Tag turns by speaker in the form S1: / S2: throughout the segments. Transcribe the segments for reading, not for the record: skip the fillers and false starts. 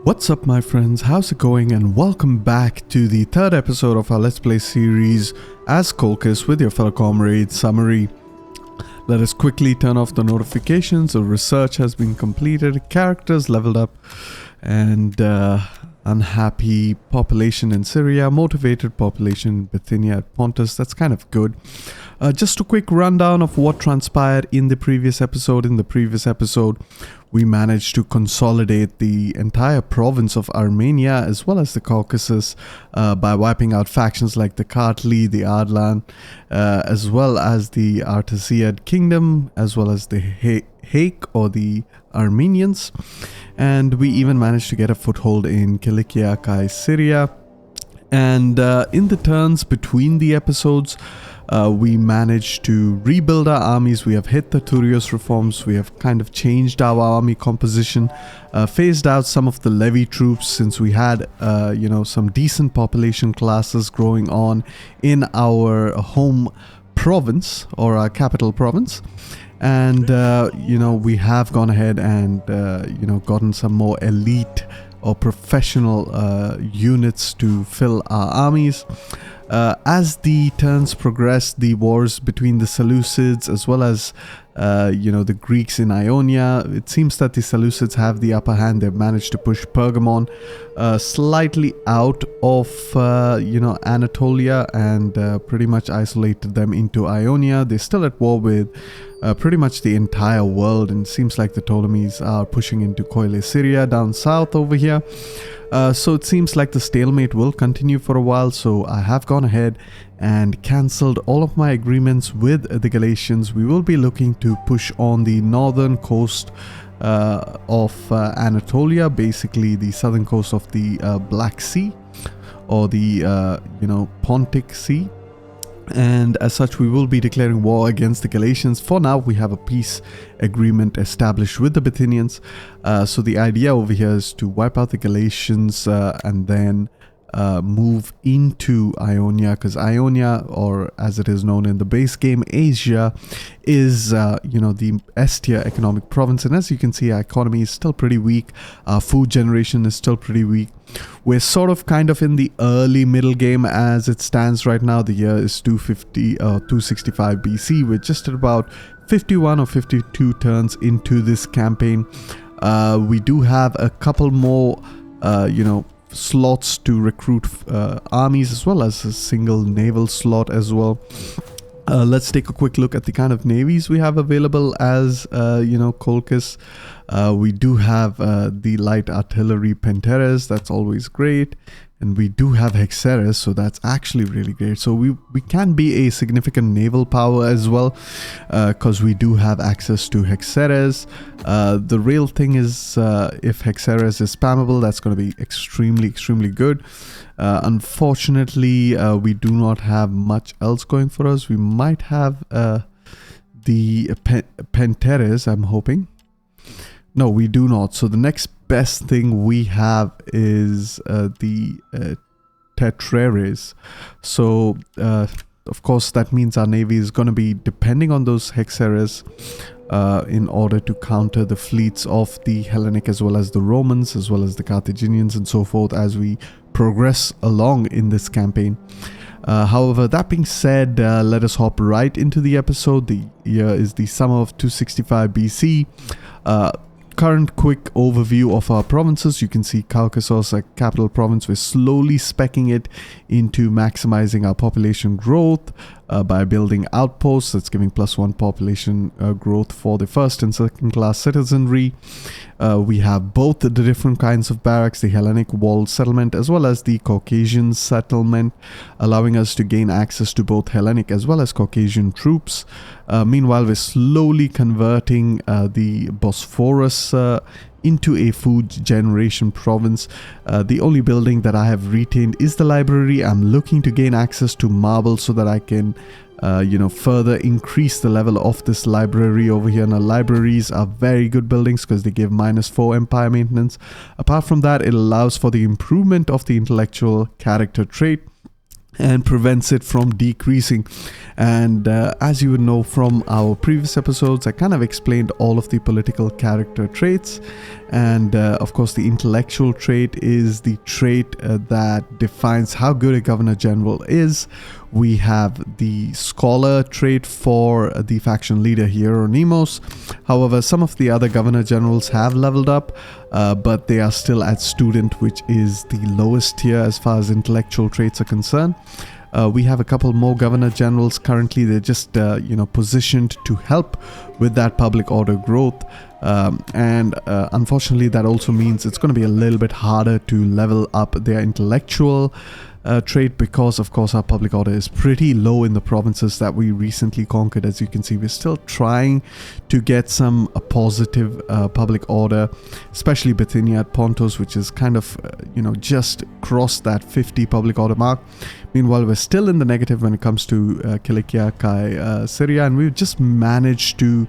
S1: What's up my friends, how's it going, and welcome back to the third episode of our Let's Play series as Kolkhis with your fellow comrade Summary. Let us quickly turn off the notifications. The research has been completed, characters leveled up, and unhappy population in Syria, motivated population in Bithynia at Pontus. That's kind of good. Just a quick rundown of what transpired in the previous episode. In the previous episode, we managed to consolidate the entire province of Armenia as well as the Caucasus by wiping out factions like the Kartli, the Ardalan, as well as the Artesiad Kingdom, as well as the Haik or the Armenians. And we even managed to get a foothold in Kilikia, Syria. And in the turns between the episodes, we managed to rebuild our armies. We have hit the Turios reforms. We have kind of changed our army composition, phased out some of the Levy troops since we had, some decent population classes growing on in our home province or our capital province. And, we have gone ahead and, gotten some more elite or professional units to fill our armies. As the turns progressed, the wars between the Seleucids as well as the Greeks in Ionia, it seems that the Seleucids have the upper hand. They've managed to push Pergamon slightly out of Anatolia and pretty much isolated them into Ionia. They're still at war with pretty much the entire world, and it seems like the Ptolemies are pushing into Koile, Syria down south over here. So it seems like the stalemate will continue for a while, so I have gone ahead and cancelled all of my agreements with the Galatians. We will be looking to push on the northern coast of Anatolia, basically the southern coast of the Black Sea or the Pontic Sea. And as such, we will be declaring war against the Galatians. For now, we have a peace agreement established with the Bithynians. So the idea over here is to wipe out the Galatians and then move into Ionia, because Ionia, or as it is known in the base game, Asia, is the S tier economic province. And as you can see, our economy is still pretty weak. Our food generation is still pretty weak. We're sort of kind of in the early middle game as it stands right now. The year is 265 BC. We're just at about 51 or 52 turns into this campaign. We do have a couple more slots to recruit armies, as well as a single naval slot as well. Let's take a quick look at the kind of navies we have available as Kolkhis. We do have the light artillery Penteres. That's always great. And we do have Hexeres, so that's actually really great. So we can be a significant naval power as well, because we do have access to Hexeres. The real thing is, if Hexeres is spammable, that's going to be extremely good. Unfortunately, we do not have much else going for us. We might have the Penteres, I'm hoping. No, we do not. So the next best thing we have is the Tetrares. So of course that means our navy is going to be depending on those Hexeres in order to counter the fleets of the Hellenic as well as the Romans as well as the Carthaginians and so forth as we progress along in this campaign. However, that being said, let us hop right into the episode. The year is the summer of 265 BC. Current quick overview of our provinces. You can see Caucasus, a capital province. We're slowly speccing it into maximizing our population growth by building outposts. That's giving +1 population growth for the first and second class citizenry. We have both the different kinds of barracks, the Hellenic walled settlement as well as the Caucasian settlement, allowing us to gain access to both Hellenic as well as Caucasian troops. Meanwhile, we're slowly converting the Bosphorus into a food generation province. The only building that I have retained is the library. I'm looking to gain access to marble so that I can further increase the level of this library over here. Now, libraries are very good buildings because they give -4 empire maintenance. Apart from that, it allows for the improvement of the intellectual character trait. and prevents it from decreasing. And as you would know from our previous episodes, I kind of explained all of the political character traits, and of course the intellectual trait is the trait that defines how good a governor general is. We have the scholar trait for the faction leader Hieronymus. However, some of the other governor generals have leveled up, but they are still at student, which is the lowest tier as far as intellectual traits are concerned. We have a couple more governor generals currently. They're just positioned to help with that public order growth, and unfortunately that also means it's going to be a little bit harder to level up their intellectual trait, because of course our public order is pretty low in the provinces that we recently conquered. As you can see, we're still trying to get some positive public order, especially Bithynia at Pontus, which is kind of just crossed that 50 public order mark. Meanwhile, we're still in the negative when it comes to Cilicia, Syria, and we've just managed to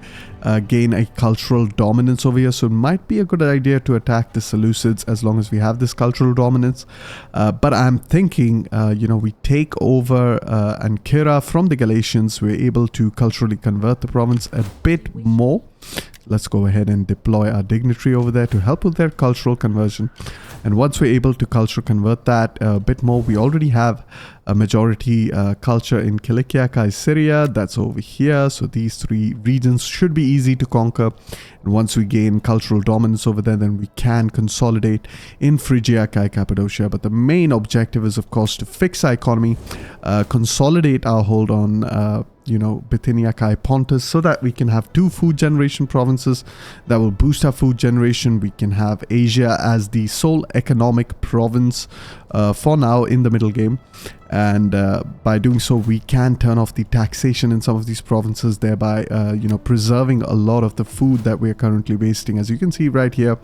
S1: gain a cultural dominance over here. So it might be a good idea to attack the Seleucids as long as we have this cultural dominance. But I'm thinking, we take over Ankara from the Galatians. We're able to culturally convert the province a bit more. Let's go ahead and deploy our dignitary over there to help with their cultural conversion. And once we're able to culture convert that a bit more, we already have a majority culture in Cilicia, Syria. That's over here. So these three regions should be easy to conquer. And once we gain cultural dominance over there, then we can consolidate in Phrygia, Cappadocia. But the main objective is, of course, to fix our economy, consolidate our hold on Bithynia, Pontus, so that we can have 2 food generation provinces that will boost our food generation. We can have Asia as the sole economic province for now in the middle game, and by doing so we can turn off the taxation in some of these provinces, thereby preserving a lot of the food that we are currently wasting. As you can see right here,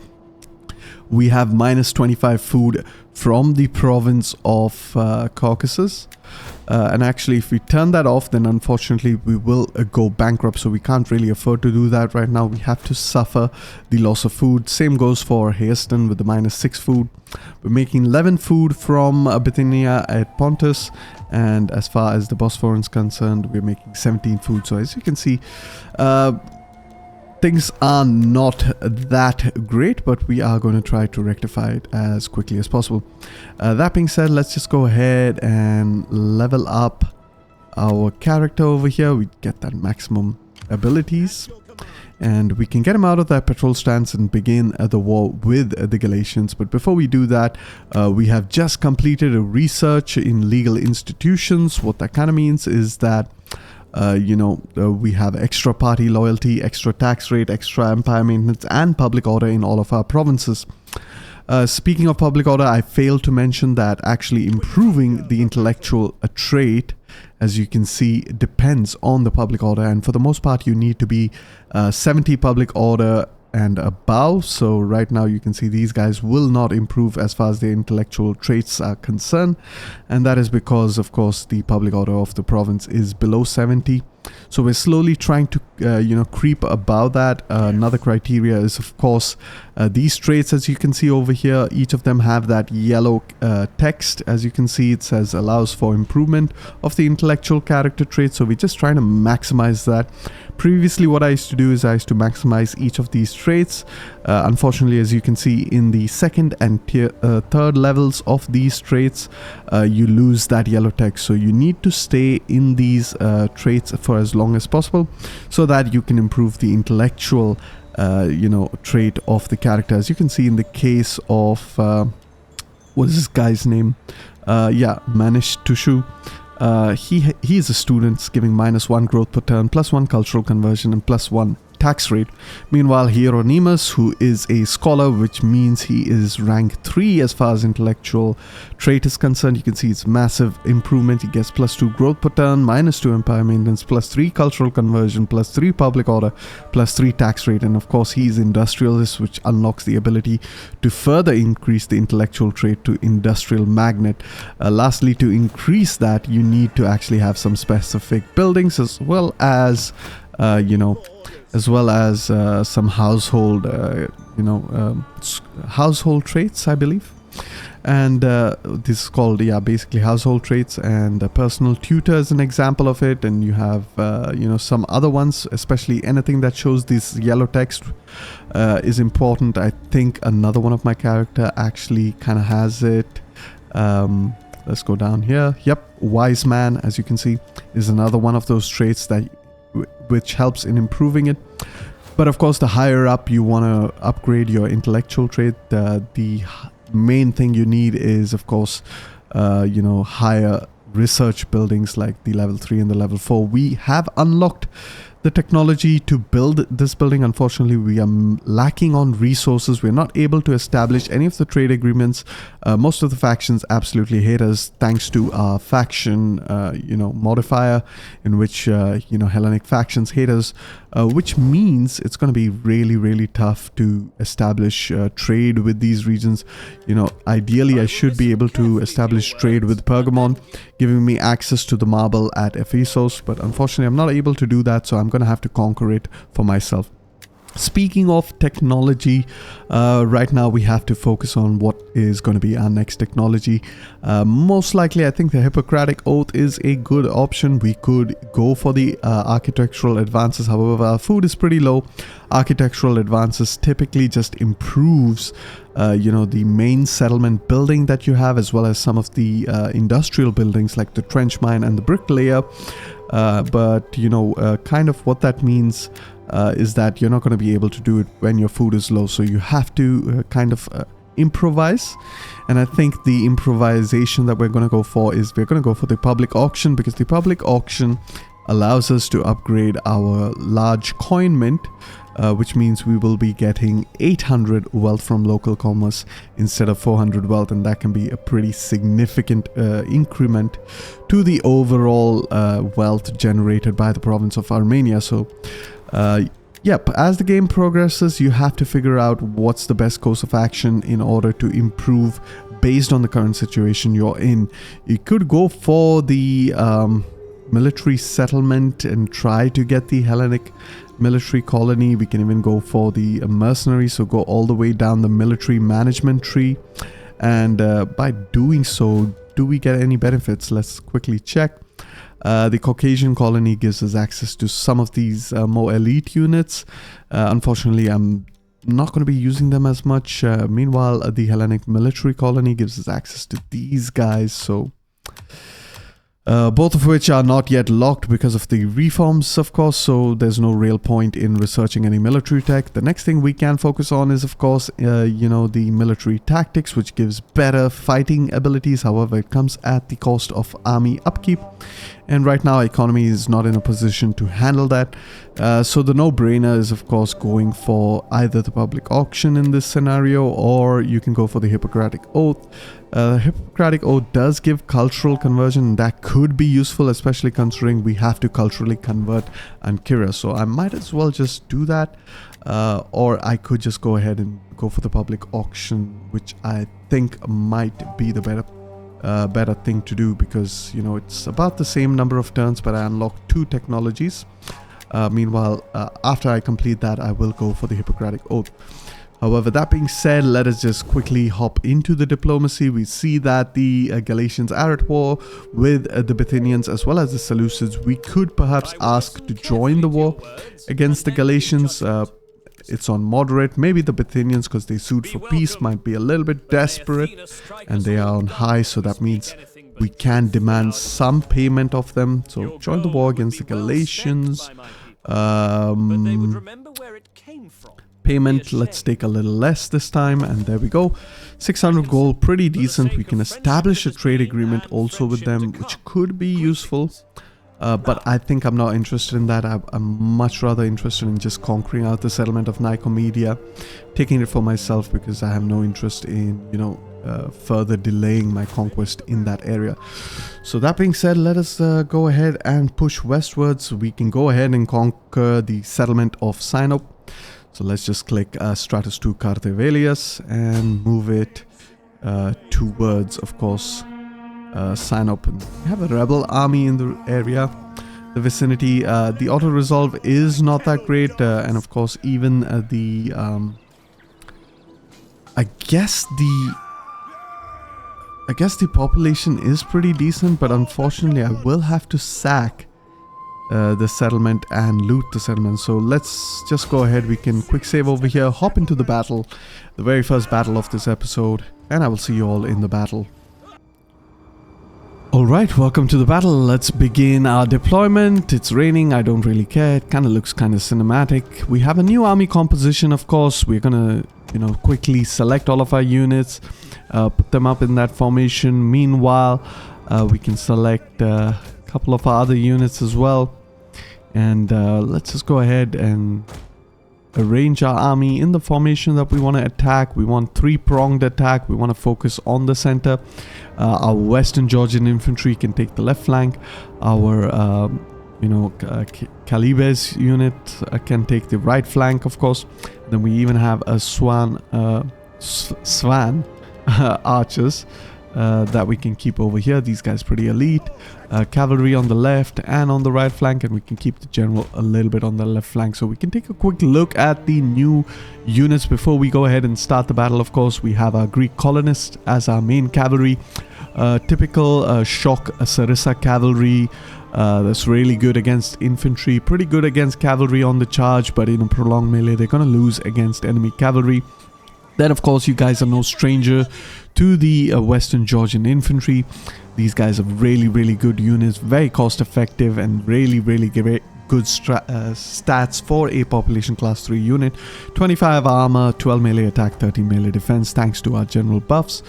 S1: we have minus 25 food from the province of Caucasus. And actually, if we turn that off, then unfortunately we will go bankrupt. So we can't really afford to do that right now. We have to suffer the loss of food. Same goes for Hairston with the minus 6 food. We're making 11 food from Bithynia at Pontus. And as far as the Bosphorus is concerned, we're making 17 food. So as you can see, things are not that great, but we are going to try to rectify it as quickly as possible. That being said, let's just go ahead and level up our character over here. We get that maximum abilities, and we can get him out of that patrol stance and begin the war with the Galatians. But before we do that, we have just completed a research in legal institutions. What that kind of means is that we have extra party loyalty, extra tax rate, extra empire maintenance, and public order in all of our provinces. Speaking of public order, I failed to mention that actually improving the intellectual trait, as you can see, depends on the public order, and for the most part you need to be 70 public order and above. So right now you can see these guys will not improve as far as their intellectual traits are concerned, and that is because of course the public order of the province is below 70. So we're slowly trying to creep above that. Another criteria is of course these traits. As you can see over here, each of them have that yellow text. As you can see, it says allows for improvement of the intellectual character trait. So we're just trying to maximize that. Previously what I used to do is I used to maximize each of these traits. Unfortunately, as you can see, in the second and third levels of these traits, you lose that yellow text. So you need to stay in these traits for as long as possible so that you can improve the intellectual trait of the character. As you can see in the case of what is this guy's name? Manish Tushu. He is a student, giving -1 growth per turn, +1 cultural conversion, and +1 tax rate. Meanwhile, Hieronymus, who is a scholar, which means he is rank 3 as far as intellectual trait is concerned. You can see it's massive improvement. He gets +2 growth per turn, -2 empire maintenance, +3 cultural conversion, +3 public order, +3 tax rate, and of course he is industrialist, which unlocks the ability to further increase the intellectual trait to industrial magnate. Lastly, to increase that, you need to actually have some specific buildings as well as some household household traits, I believe. And this is called, yeah, basically household traits, and personal tutor is an example of it. And you have some other ones, especially anything that shows this yellow text is important. I think another one of my character actually kind of has it. Let's go down here. Yep, wise man, as you can see, is another one of those traits that which helps in improving it. But of course, the higher up you want to upgrade your intellectual trait, the main thing you need is, of course, higher research buildings like the level 3 and the level 4. We have unlocked the technology to build this building. Unfortunately, we are lacking on resources. We're not able to establish any of the trade agreements. Most of the factions absolutely hate us, thanks to our faction modifier, in which Hellenic factions hate us, which means it's going to be really, really tough to establish trade with these regions. Ideally I should be able to establish trade with Pergamon, giving me access to the marble at Ephesus, but unfortunately I'm not able to do that, so I'm going to have to conquer it for myself. Speaking of technology, right now we have to focus on what is going to be our next technology. Most likely, I think the Hippocratic Oath is a good option. We could go for the architectural advances. However, our food is pretty low. Architectural advances typically just improves the main settlement building that you have, as well as some of the industrial buildings like the trench mine and the bricklayer. But kind of what that means is that you're not going to be able to do it when your food is low, so you have to improvise. And I think the improvisation that we're going to go for is we're going to go for the public auction, because the public auction allows us to upgrade our large coin mint, which means we will be getting 800 wealth from local commerce instead of 400 wealth, and that can be a pretty significant increment to the overall wealth generated by the province of Armenia. So as the game progresses, you have to figure out what's the best course of action in order to improve based on the current situation you're in. You could go for the military settlement and try to get the Hellenic military colony. We can even go for the mercenaries, so go all the way down the military management tree. And by doing so, do we get any benefits? Let's quickly check. The Caucasian colony gives us access to some of these more elite units. Unfortunately, I'm not going to be using them as much. Meanwhile, the Hellenic military colony gives us access to these guys. So both of which are not yet locked because of the reforms, of course, so there's no real point in researching any military tech. The next thing we can focus on is, of course, the military tactics, which gives better fighting abilities. However, it comes at the cost of army upkeep, and right now economy is not in a position to handle that. So the no-brainer is, of course, going for either the public auction in this scenario, or you can go for the Hippocratic Oath. Hippocratic Oath does give cultural conversion. That could be useful, especially considering we have to culturally convert Ankara. So I might as well just do that, or I could just go ahead and go for the public auction, which I think might be the better thing to do, because it's about the same number of turns, but I unlock 2 technologies. Meanwhile, after I complete that, I will go for the Hippocratic Oath. However, that being said, let us just quickly hop into the diplomacy. We see that the Galatians are at war with the Bithynians as well as the Seleucids. We could perhaps ask to join the war against the Galatians. It's on moderate. Maybe the Bithynians, because they sued for peace, might be a little bit desperate, and they are on high, so that means we can demand some payment of them. So join the war against the Galatians. Payment, let's take a little less this time, and there we go. 600 gold, pretty decent. We can establish a trade agreement also with them, which could be useful, but I think I'm not interested in that. I'm much rather interested in just conquering out the settlement of Nicomedia, taking it for myself, because I have no interest in further delaying my conquest in that area. So that being said, let us go ahead and push westwards. We can go ahead and conquer the settlement of Sinop. So let's just click Stratus 2 Cartevelius and move it towards, of course, Sinop. We have a rebel army in the area, the vicinity. The auto resolve is not that great, and of course, even I guess the I guess the population is pretty decent, but unfortunately I will have to sack the settlement and loot the settlement. So let's just go ahead. We can quick save over here, hop into the battle, the very first battle of this episode, and I will see you all in the battle. Alright, welcome to the battle. Let's begin our deployment. It's raining, I don't really care. It kind of looks kind of cinematic. We have a new army composition, of course. We're gonna, quickly select all of our units, put them up in that formation. Meanwhile, we can select a couple of our other units as well. And let's just go ahead and arrange our army in the formation that we want to attack. We want three-pronged attack. We want to focus on the center. Our Western Georgian infantry can take the left flank. Our Calibes unit can take the right flank, of course. Then we even have a Swan archers that we can keep over here. These guys pretty elite. Cavalry on the left and on the right flank, and we can keep the general a little bit on the left flank. So we can take a quick look at the new units before we go ahead and start the battle. Of course, we have our Greek colonists as our main cavalry. Typical shock Sarissa cavalry. That's really good against infantry, pretty good against cavalry on the charge, but in a prolonged melee they're gonna lose against enemy cavalry. Then, of course, you guys are no stranger to the Western Georgian infantry. These guys are really good units, very cost effective, and really good stats for a population class 3 unit. 25 armor, 12 melee attack, 13 melee defense, thanks to our general buffs.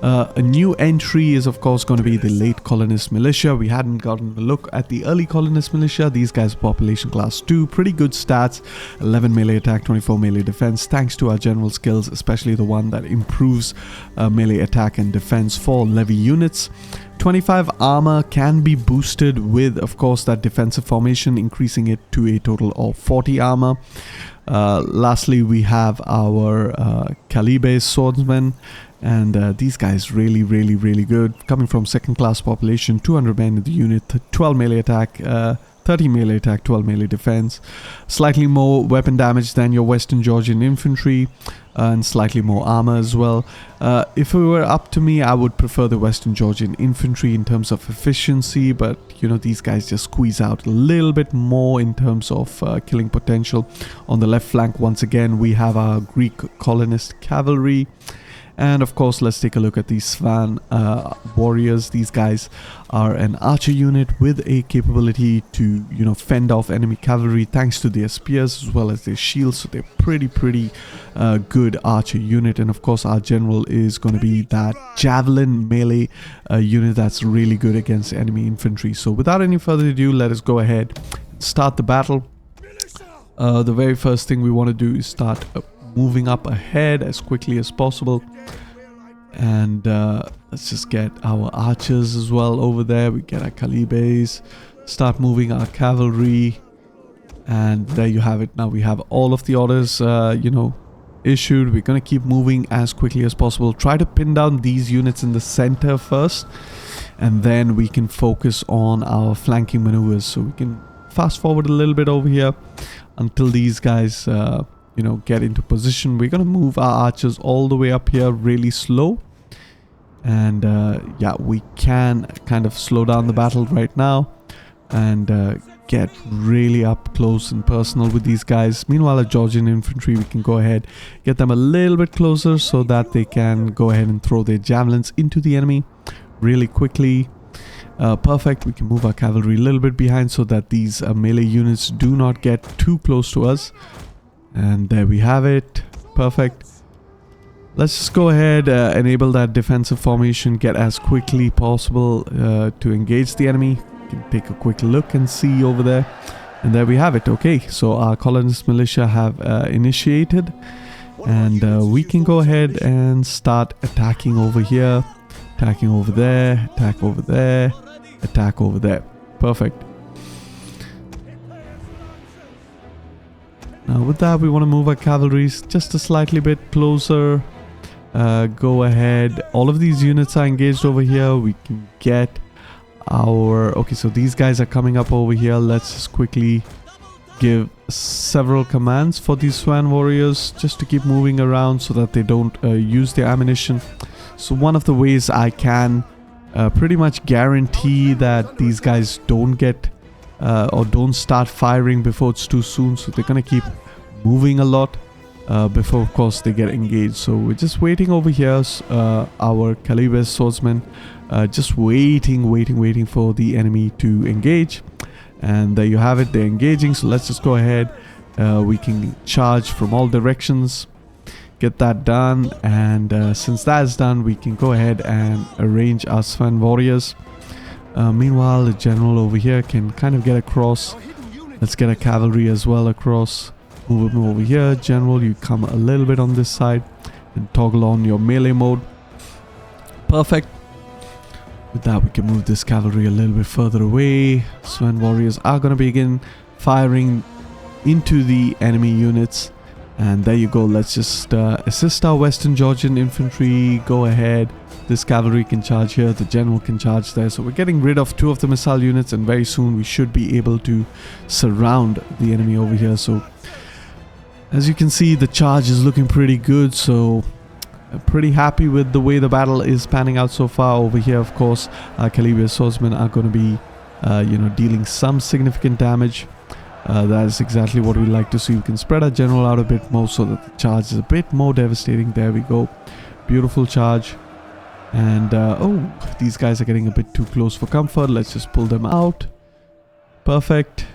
S1: A new entry is of course going to be the late colonist militia. We hadn't gotten a look at the early colonist militia. These guys are population class 2, pretty good stats, 11 melee attack, 24 melee defense, thanks to our general skills, especially the one that improves melee attack and defense for levy units. 25 armor can be boosted with, of course, that defensive formation, increasing it to a total of 40 armor. Lastly, we have our Calibes swordsmen, and these guys really good. Coming from second class population, 200 men in the unit, 12 melee attack, 30 melee attack, 12 melee defense, slightly more weapon damage than your Western Georgian infantry, and slightly more armor as well. If it were up to me, I would prefer the Western Georgian infantry in terms of efficiency, but these guys just squeeze out a little bit more in terms of killing potential. On the left flank, once again, we have our Greek colonist cavalry. And of course, let's take a look at these Svan warriors. These guys are an archer unit with a capability to, fend off enemy cavalry thanks to their spears as well as their shields. So they're pretty good archer unit. And of course, our general is going to be that javelin melee unit that's really good against enemy infantry. So without any further ado, let us go ahead and start the battle. The very first thing we want to do is start moving up ahead as quickly as possible, and let's just get our archers as well over there. We get our Calibes, start moving our cavalry, and there you have it. Now we have all of the orders issued. We're gonna keep moving as quickly as possible, try to pin down these units in the center first, and then we can focus on our flanking maneuvers. So we can fast forward a little bit over here until these guys get into position. We're gonna move our archers all the way up here really slow, and yeah, we can kind of slow down the battle right now and get really up close and personal with these guys. Meanwhile, at Georgian infantry, we can go ahead, get them a little bit closer so that they can go ahead and throw their javelins into the enemy really quickly. Perfect. We can move our cavalry a little bit behind so that these melee units do not get too close to us. And there we have it. Perfect. Let's just go ahead, enable that defensive formation, get as quickly possible to engage the enemy. You can take a quick look and see over there. And there we have it. Okay, so our colonist militia have initiated. And we can go ahead and start attacking over here. Attacking over there. Attack over there. Attack over there. Perfect. Now with that, we want to move our cavalry just a slightly bit closer. Go ahead. All of these units are engaged over here. We can get our... Okay, so these guys are coming up over here. Let's just quickly give several commands for these Swan warriors just to keep moving around so that they don't use their ammunition. So one of the ways I can pretty much guarantee that these guys don't get or don't start firing before it's too soon. So they're gonna keep moving a lot before, of course, they get engaged. So we're just waiting over here. Our Calibes swordsmen just waiting for the enemy to engage. And there you have it, they're engaging. So let's just go ahead. We can charge from all directions, get that done. And since that is done, we can go ahead and arrange our Sven warriors. Meanwhile, the general over here can kind of get across. Let's get a cavalry as well across. Move him over here. General, you come a little bit on this side and toggle on your melee mode. Perfect. With that, we can move this cavalry a little bit further away. Sven warriors are going to begin firing into the enemy units. And there you go. Let's just assist our Western Georgian infantry. Go ahead. This cavalry can charge here. The general can charge there. So we're getting rid of 2 of the missile units. And very soon we should be able to surround the enemy over here. So as you can see, the charge is looking pretty good. So I'm pretty happy with the way the battle is panning out so far. Over here, of course, our Calibes swordsmen are going to be dealing some significant damage. That is exactly what we like to see. We can spread our general out a bit more so that the charge is a bit more devastating. There we go. Beautiful charge. And oh, these guys are getting a bit too close for comfort. Let's just pull them out. Perfect.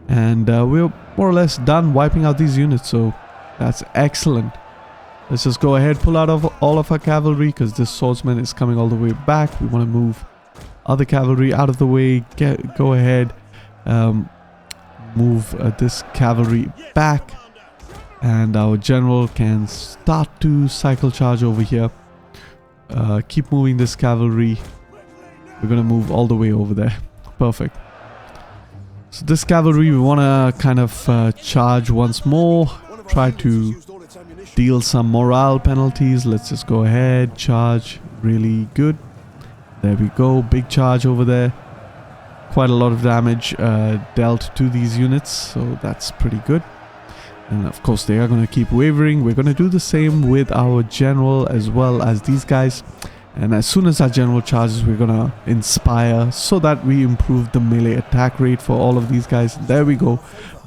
S1: And we're more or less done wiping out these units. So that's excellent. Let's just go ahead, pull out of all of our cavalry, because this swordsman is coming all the way back. We want to move other cavalry out of the way. Go ahead, move this cavalry back, and our general can start to cycle charge over here. Keep moving this cavalry. We're going to move all the way over there. Perfect. So this cavalry, we want to kind of charge once more. Try to deal some morale penalties. Let's just go ahead, charge. Really good. There we go. Big charge over there. Quite a lot of damage dealt to these units, so that's pretty good. And of course they are going to keep wavering. We're going to do the same with our general as well as these guys. And as soon as our general charges, we're going to inspire so that we improve the melee attack rate for all of these guys. There we go.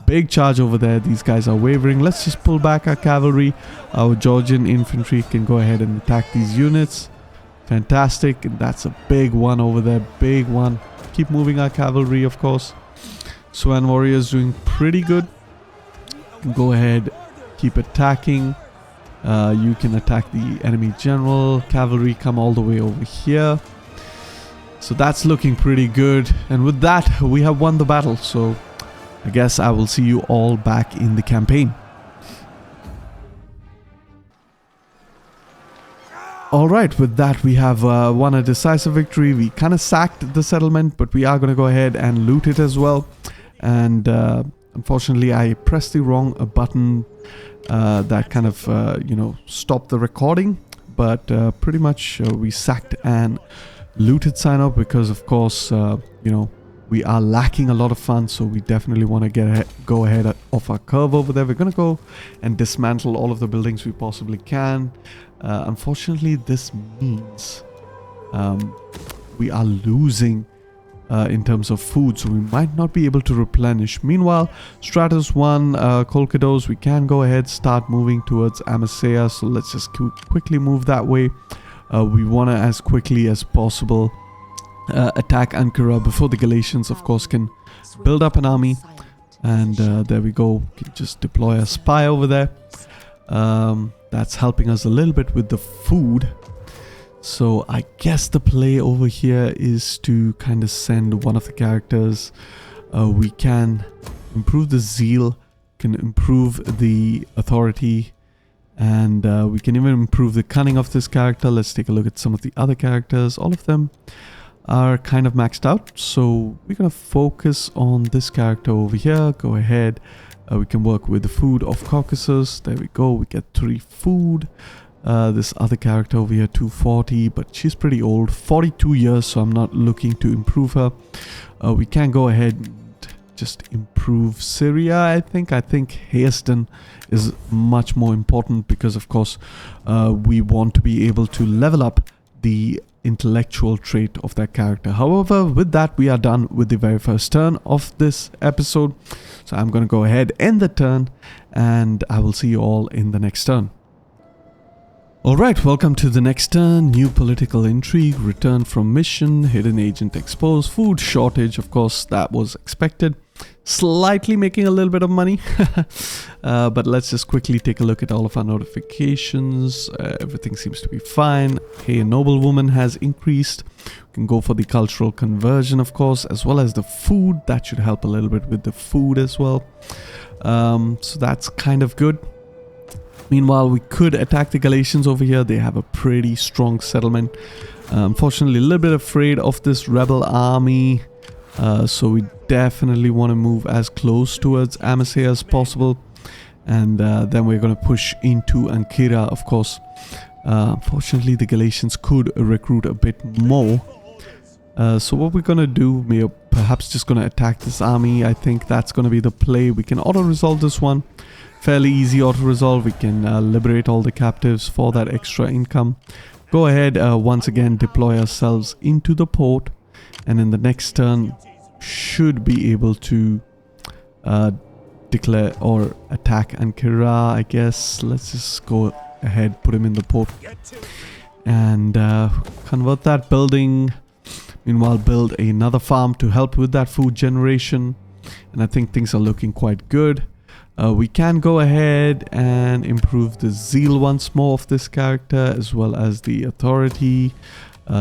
S1: Big charge over there. These guys are wavering. Let's just pull back our cavalry. Our Georgian infantry can go ahead and attack these units. Fantastic. And that's a big one over there. Big one. Keep moving our cavalry, of course. Swan warriors doing pretty good. Go ahead. Keep attacking. You can attack the enemy general. Cavalry come all the way over here. So that's looking pretty good. And with that, we have won the battle. So I guess I will see you all back in the campaign. Alright, with that we have won a decisive victory. We kind of sacked the settlement, but we are going to go ahead and loot it as well. And unfortunately I pressed the wrong button that kind of stopped the recording. But pretty much we sacked and looted Sinop because of course we are lacking a lot of funds, so we definitely want to go ahead of our curve over there. We're going to go and dismantle all of the buildings we possibly can. Unfortunately, this means we are losing in terms of food, so we might not be able to replenish. Meanwhile, Stratus 1, Kolkhis, we can go ahead, start moving towards Amasea, so let's just quickly move that way. We want to, as quickly as possible, attack Ankara before the Galatians, of course, can build up an army. And there we go. We can just deploy a spy over there. That's helping us a little bit with the food. So I guess the play over here is to kind of send one of the characters. We can improve the zeal, can improve the authority, and we can even improve the cunning of this character. Let's take a look at some of the other characters. All of them are kind of maxed out, so we're gonna focus on this character over here. Go ahead, we can work with the food of Caucasus. There we go, we get 3 food. This other character over here, 240, but she's pretty old, 42 years, so I'm not looking to improve her. We can go ahead and just improve Syria, I think. I think hasten is much more important because, of course, we want to be able to level up the intellectual trait of that character. However, with that, we are done with the very first turn of this episode. So I'm going to go ahead, end the turn, and I will see you all in the next turn. Alright, welcome to the next turn. New political intrigue, return from mission, hidden agent exposed, food shortage, of course, that was expected. Slightly making a little bit of money. But let's just quickly take a look at all of our notifications. Everything seems to be fine. Hey, a noblewoman has increased. We can go for the cultural conversion, of course, as well as the food. That should help a little bit with the food as well. So that's kind of good. Meanwhile, we could attack the Galatians over here. They have a pretty strong settlement. Unfortunately, a little bit afraid of this rebel army. So we definitely want to move as close towards Amasya as possible. And then we're going to push into Ankara, of course. Unfortunately, the Galatians could recruit a bit more. So what we're going to do, we're perhaps just going to attack this army. I think that's going to be the play. We can auto-resolve this one. Fairly easy auto-resolve. We can liberate all the captives for that extra income. Go ahead, once again, deploy ourselves into the port. And in the next turn, should be able to declare or attack Ankara, I guess. Let's just go ahead, put him in the port. And convert that building. Meanwhile, build another farm to help with that food generation. And I think things are looking quite good. We can go ahead and improve the zeal once more of this character, as well as the authority.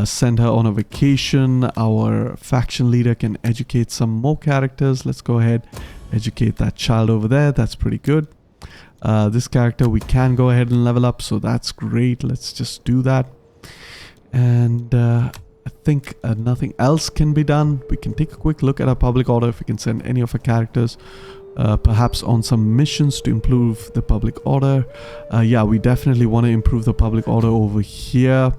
S1: Send her on a vacation. Our faction leader can educate some more characters. Let's go ahead, educate that child over there. That's pretty good. This character we can go ahead and level up, so that's great. Let's just do that. And I think nothing else can be done. We can take a quick look at our public order if we can send any of our characters. Perhaps on some missions to improve the public order. Yeah, we definitely want to improve the public order over here.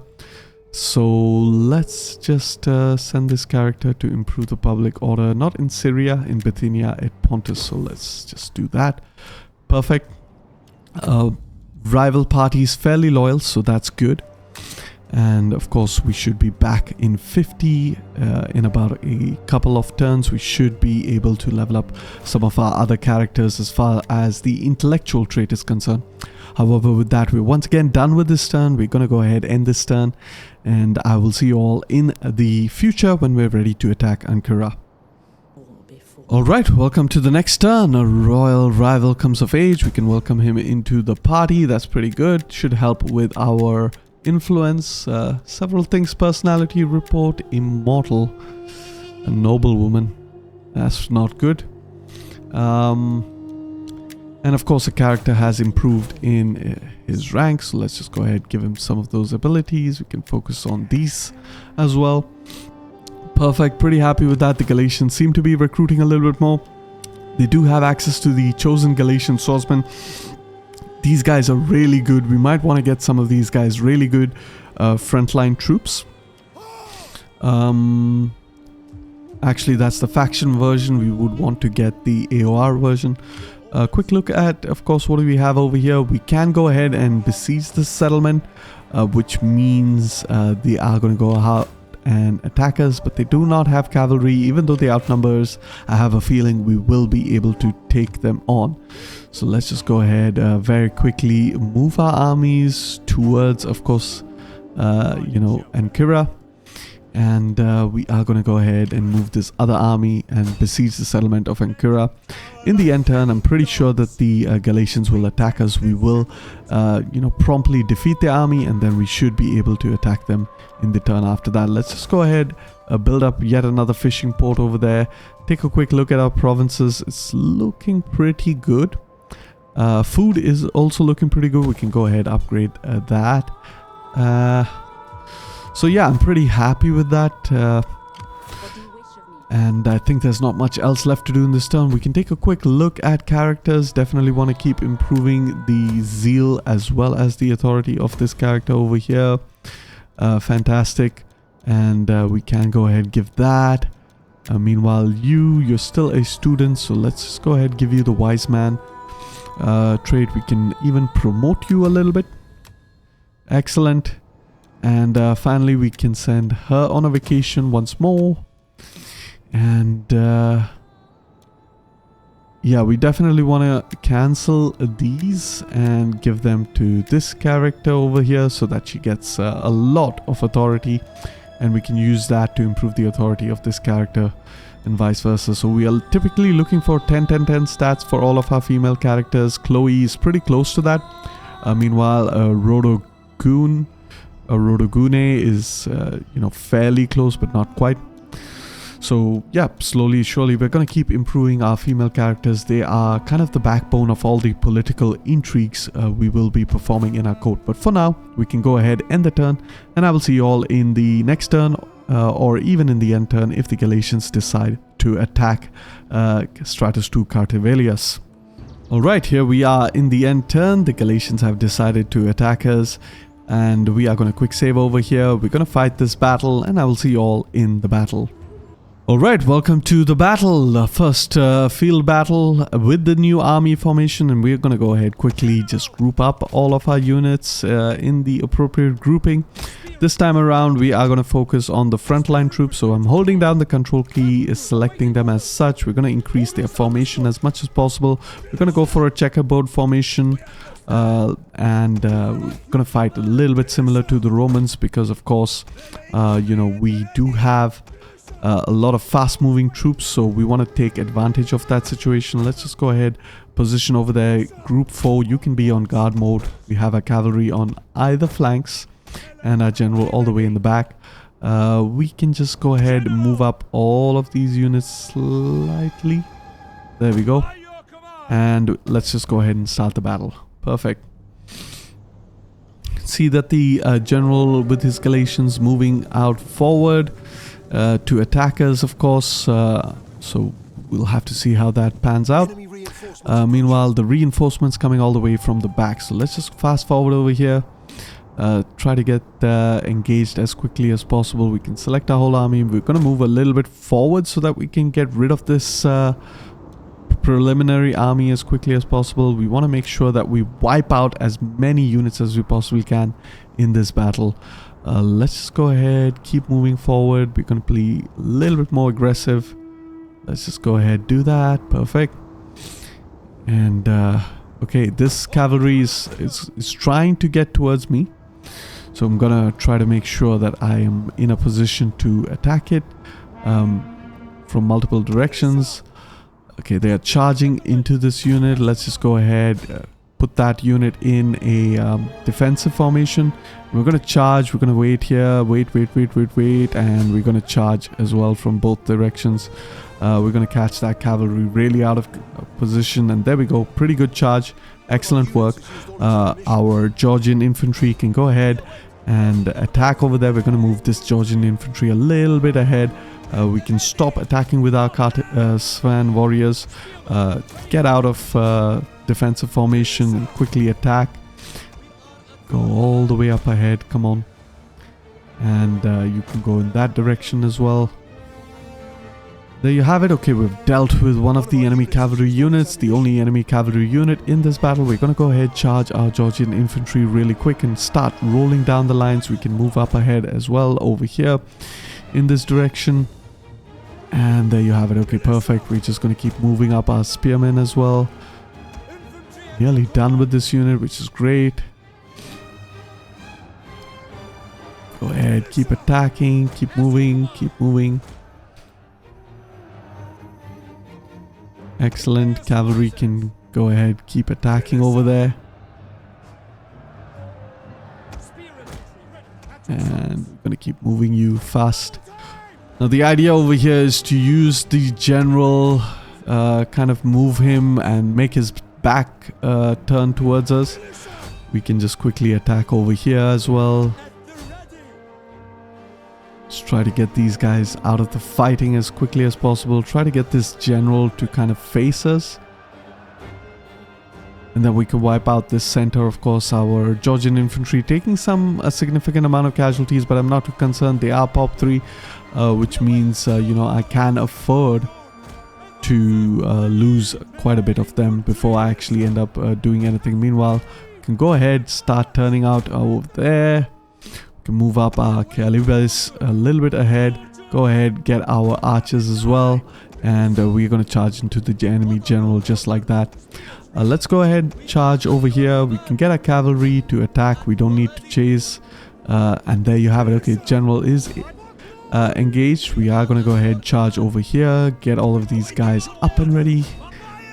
S1: So let's just send this character to improve the public order. Not in Syria, in Bithynia, at Pontus. So let's just do that. Perfect. Rival parties fairly loyal, so that's good. And of course, we should be back in 50 in about a couple of turns. We should be able to level up some of our other characters as far as the intellectual trait is concerned. However, with that, we're once again done with this turn. We're going to go ahead and end this turn. And I will see you all in the future when we're ready to attack Ankara. Alright, welcome to the next turn. A royal rival comes of age. We can welcome him into the party. That's pretty good. Should help with our influence. Several things. Personality report. Immortal. A noblewoman. That's not good. And of course, a character has improved in his rank. So let's just go ahead, give him some of those abilities. We can focus on these as well. Perfect. Pretty happy with that. The Galatians seem to be recruiting a little bit more. They do have access to the chosen Galatian swordsmen. These guys are really good. We might want to get some of these guys really good frontline troops. Actually, that's the faction version. We would want to get the AOR version. Quick look at, of course, what do we have over here? We can go ahead and besiege the settlement, which means they are going to go out and attack us, but they do not have cavalry. Even though they outnumber us, I have a feeling we will be able to take them on. So let's just go ahead very quickly, move our armies towards, of course, Ankara. And we are going to go ahead and move this other army and besiege the settlement of Ankara. In the end turn, I'm pretty sure that the Galatians will attack us. We will, promptly defeat the army, and then we should be able to attack them in the turn after that. Let's just go ahead, build up yet another fishing port over there. Take a quick look at our provinces. It's looking pretty good. Food is also looking pretty good. We can go ahead, upgrade that. So yeah, I'm pretty happy with that. And I think there's not much else left to do in this turn. We can take a quick look at characters. Definitely want to keep improving the zeal as well as the authority of this character over here. Fantastic. And we can go ahead and give that. Meanwhile, you're still a student, so let's just go ahead, give you the wise man trait. We can even promote you a little bit. Excellent. And finally, we can send her on a vacation once more. And yeah, we definitely want to cancel these and give them to this character over here so that she gets a lot of authority, and we can use that to improve the authority of this character and vice versa. So we are typically looking for 10-10-10 stats for all of our female characters. Chloe is pretty close to that. Meanwhile, Rodogune is you know, fairly close but not quite. So yeah, slowly, surely, we're going to keep improving our female characters. They are kind of the backbone of all the political intrigues we will be performing in our court. But for now, we can go ahead, end the turn, and I will see you all in the next turn, or even in the end turn if the Galatians decide to attack Stratus 2 Cartivelius. Alright, here we are in the end turn. The Galatians have decided to attack us, and we are going to quick save over here. We're going to fight this battle, and I will see you all in the battle. Alright, welcome to the battle, first field battle with the new army formation, and we're going to go ahead quickly, just group up all of our units in the appropriate grouping. This time around we are going to focus on the frontline troops, so I'm holding down the control key, selecting them as such. We're going to increase their formation as much as possible. We're going to go for a checkerboard formation, and we're going to fight a little bit similar to the Romans because of course, you know, we do have a lot of fast-moving troops, so we want to take advantage of that situation. Let's just go ahead, position over there. Group 4, you can be on guard mode. We have our cavalry on either flanks and our general all the way in the back. We can just go ahead and move up all of these units slightly. There we go. And let's just go ahead and start the battle. Perfect. See that the general with his Galatians moving out forward to attack us, of course, so we'll have to see how that pans out. Meanwhile, the reinforcements coming all the way from the back, so let's just fast forward over here, try to get engaged as quickly as possible. We can select our whole army. We're going to move a little bit forward so that we can get rid of this preliminary army as quickly as possible. We want to make sure that we wipe out as many units as we possibly can in this battle. Let's just go ahead, keep moving forward. We're going to be a little bit more aggressive. Let's just go ahead, do that. Perfect. And okay, this cavalry is trying to get towards me, so I'm gonna try to make sure that I am in a position to attack it from multiple directions. Okay, they are charging into this unit. Let's just go ahead, put that unit in a defensive formation. We're going to charge. We're going to wait here. Wait. And we're going to charge as well from both directions. We're going to catch that cavalry really out of position. And there we go. Pretty good charge. Excellent work. Our Georgian infantry can go ahead and attack over there. We're going to move this Georgian infantry a little bit ahead. We can stop attacking with our Svan warriors. Get out of defensive formation and quickly attack. Go all the way up ahead, come on. And you can go in that direction as well. There you have it. Okay, we've dealt with one of the enemy cavalry units, the only enemy cavalry unit in this battle. We're going to go ahead, charge our Georgian infantry really quick and start rolling down the lines. We can move up ahead as well over here in this direction. And there you have it. Okay, perfect. We're just going to keep moving up our spearmen as well. Nearly done with this unit, which is great. Go ahead, keep attacking, keep moving, keep moving. Excellent. Cavalry can go ahead, keep attacking over there. And we're going to keep moving you fast. Now the idea over here is to use the general, kind of move him and make his back turn towards us. We can just quickly attack over here as well. Let's try to get these guys out of the fighting as quickly as possible. Try to get this general to kind of face us. And then we can wipe out this center. Of course, our Georgian infantry taking a significant amount of casualties, but I'm not too concerned. They are pop 3, which means, you know, I can afford to lose quite a bit of them before I actually end up doing anything. Meanwhile, we can go ahead, start turning out over there. We can move up our calibers a little bit ahead. Go ahead, get our archers as well. And we're going to charge into the enemy general just like that. Let's go ahead, charge over here. We can get our cavalry to attack. We don't need to chase. And there you have it. Okay, general is engaged. We are going to go ahead, charge over here, get all of these guys up and ready,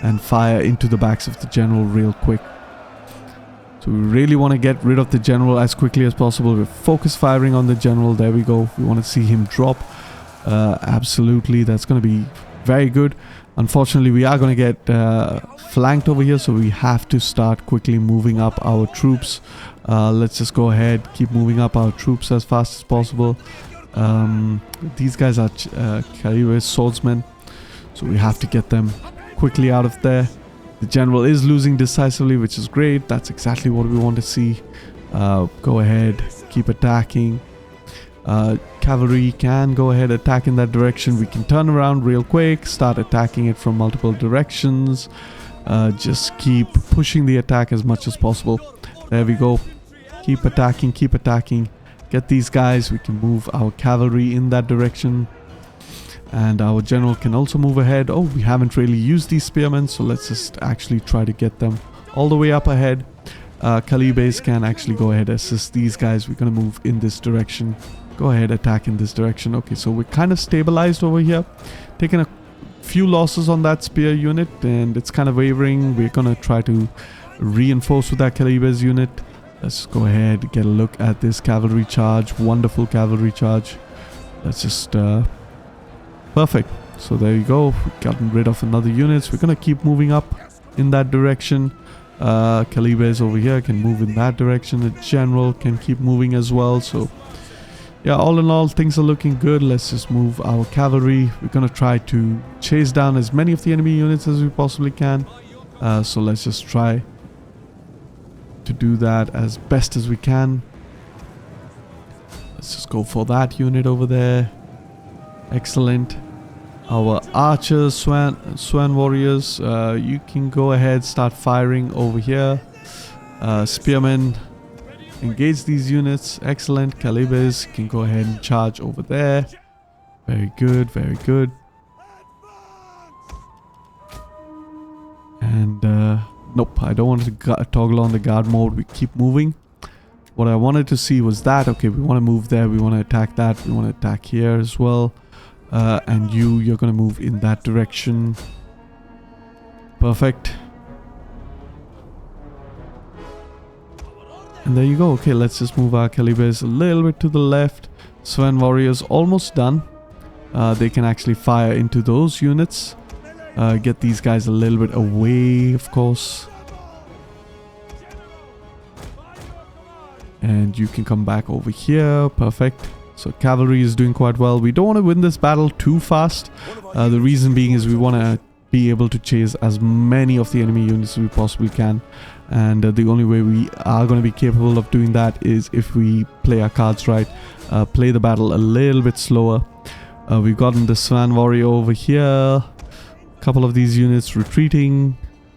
S1: and fire into the backs of the general real quick. So we really want to get rid of the general as quickly as possible. We're focus firing on the general. There we go. We want to see him drop. Absolutely, that's going to be very good. Unfortunately, we are going to get flanked over here, so we have to start quickly moving up our troops. Let's just go ahead, keep moving up our troops as fast as possible. These guys are caliber swordsmen, so we have to get them quickly out of there. The general is losing decisively, which is great. That's exactly what we want to see. Go ahead, keep attacking. Cavalry can go ahead, attack in that direction. We can turn around real quick, start attacking it from multiple directions. Just keep pushing the attack as much as possible. There we go. Keep attacking, keep attacking. Get these guys. We can move our cavalry in that direction. And our general can also move ahead. Oh, we haven't really used these spearmen, so let's just actually try to get them all the way up ahead. Calibes can actually go ahead, assist these guys. We're going to move in this direction. Go ahead, attack in this direction. Okay, so we're kind of stabilized over here. Taking a few losses on that spear unit, and it's kind of wavering. We're going to try to reinforce with that Calibes unit. Let's go ahead, get a look at this cavalry charge. Wonderful cavalry charge. Let's just... perfect. So there you go. We've gotten rid of another unit. We're going to keep moving up in that direction. Calibes over here can move in that direction. The general can keep moving as well. So... yeah, all in all, things are looking good. Let's just move our cavalry. We're going to try to chase down as many of the enemy units as we possibly can. So let's just try to do that as best as we can. Let's just go for that unit over there. Excellent. Our archers, swan warriors, you can go ahead, start firing over here. Spearmen, engage these units. Excellent. Calibes can go ahead and charge over there. Very good, very good. And nope, I don't want to toggle on the guard mode. We keep moving. What I wanted to see was that, okay, we want to move there, we want to attack that, we want to attack here as well. And you're going to move in that direction. Perfect. And there you go. Okay, let's just move our calibers a little bit to the left. Swan warriors almost done. They can actually fire into those units. Get these guys a little bit away, of course. And you can come back over here. Perfect. So cavalry is doing quite well. We don't want to win this battle too fast. The reason being is we want to be able to chase as many of the enemy units as we possibly can. And the only way we are going to be capable of doing that is if we play our cards right. Play the battle a little bit slower. We've gotten the Swan Warrior over here. A couple of these units retreating.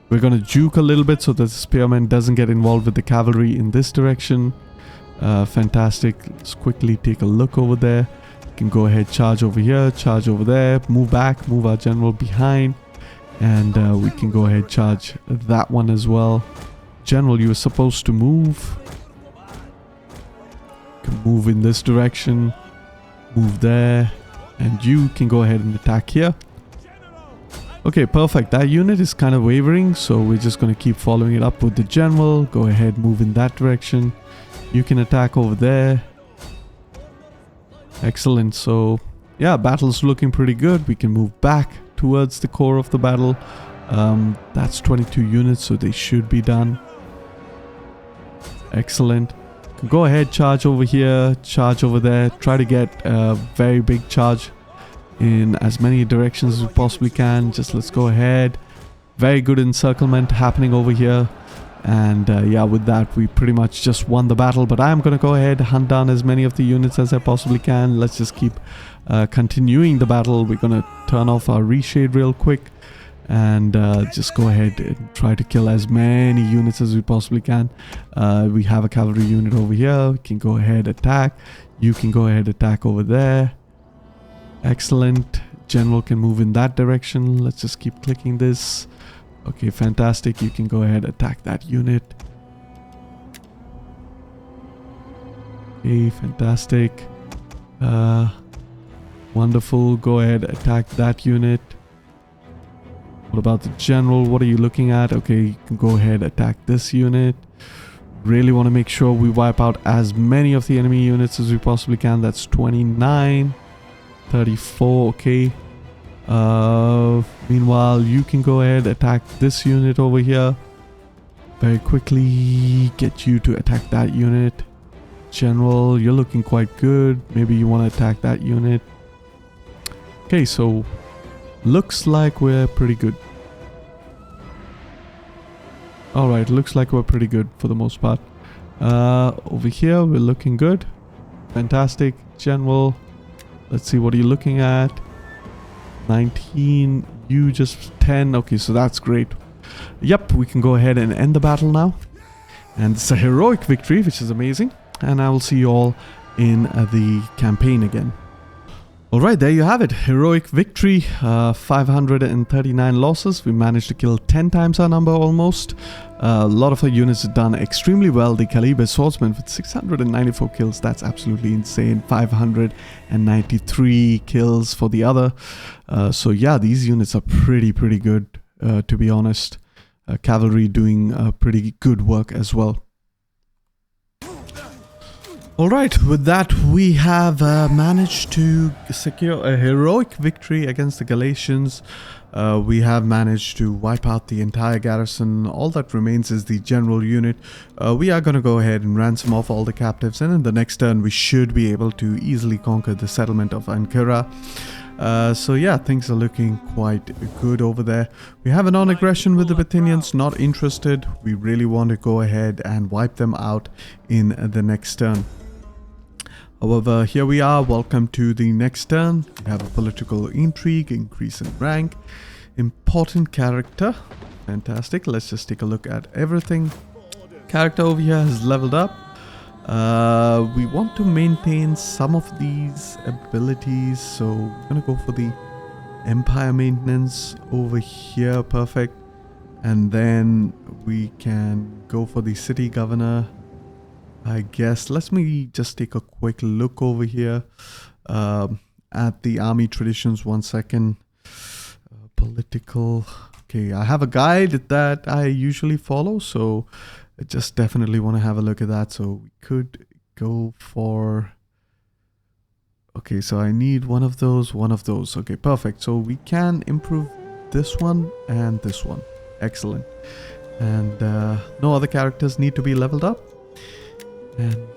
S1: We're going to juke a little bit so that the spearman doesn't get involved with the cavalry in this direction. Fantastic. Let's quickly take a look over there. You can go ahead, charge over here, charge over there, move back, move our general behind. And we can go ahead, charge that one as well. General, you are supposed to move. You can move in this direction. Move there. And you can go ahead and attack here. Okay, perfect. That unit is kind of wavering, so we're just going to keep following it up with the general. Go ahead, move in that direction. You can attack over there. Excellent. So, yeah, battle's looking pretty good. We can move back towards the core of the battle. That's 22 units, so they should be done. Excellent. Go ahead, charge over here, charge over there. Try to get a very big charge in as many directions as we possibly can. Just let's go ahead. Very good encirclement happening over here. And yeah, with that, we pretty much just won the battle. But I'm going to go ahead, hunt down as many of the units as I possibly can. Let's just keep continuing the battle. We're going to turn off our reshade real quick. And just go ahead and try to kill as many units as we possibly can. We have a cavalry unit over here. We can go ahead, attack. You can go ahead, attack over there. Excellent. General can move in that direction. Let's just keep clicking this. Okay, fantastic. You can go ahead, attack that unit. Okay, fantastic. Wonderful. Go ahead, attack that unit. What about the general? What are you looking at? Okay, you can go ahead, attack this unit. Really want to make sure we wipe out as many of the enemy units as we possibly can. That's 29, 34, okay. Meanwhile, you can go ahead, attack this unit over here. Very quickly, get you to attack that unit. General, you're looking quite good. Maybe you want to attack that unit. Okay, so looks like we're pretty good. Alright, looks like we're pretty good for the most part. Over here, we're looking good. Fantastic. General, let's see, what are you looking at? 19, you just 10. Okay, so that's great. Yep, we can go ahead and end the battle now. And it's a heroic victory, which is amazing. And I will see you all in the campaign again. Alright, there you have it. Heroic victory. 539 losses. We managed to kill 10 times our number almost. A lot of our units have done extremely well. The Caliber Swordsman with 694 kills. That's absolutely insane. 593 kills for the other. So yeah, these units are pretty good, to be honest. Cavalry doing pretty good work as well. Alright, with that we have managed to secure a heroic victory against the Galatians. We have managed to wipe out the entire garrison. All that remains is the general unit. We are going to go ahead and ransom off all the captives, and in the next turn we should be able to easily conquer the settlement of Impera. So yeah, things are looking quite good over there. We have a non-aggression with the Bithynians, not interested. We really want to go ahead and wipe them out in the next turn. However, here we are. Welcome to the next turn. We have a political intrigue, increase in rank, important character. Fantastic. Let's just take a look at everything. Character over here has leveled up. We want to maintain some of these abilities, so we're gonna go for the empire maintenance over here. Perfect. And then we can go for the city governor, I guess. Let me just take a quick look over here at the army traditions. 1 second. Political. Okay, I have a guide that I usually follow, so I just definitely want to have a look at that. So we could go for... Okay, so I need one of those. Okay, perfect. So we can improve this one and this one. Excellent. And no other characters need to be leveled up. And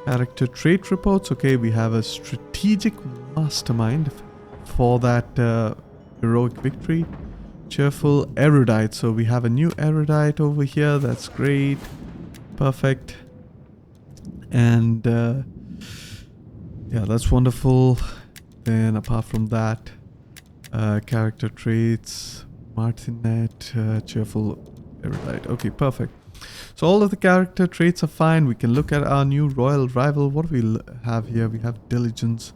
S1: character trait reports. Okay, we have a strategic mastermind for that heroic victory. Cheerful erudite. So we have a new erudite over here. That's great. Perfect. And yeah, that's wonderful. Then apart from that, character traits, Martinet, cheerful erudite. Okay, perfect. So all of the character traits are fine. We can look at our new royal rival. What do we have here? We have diligence,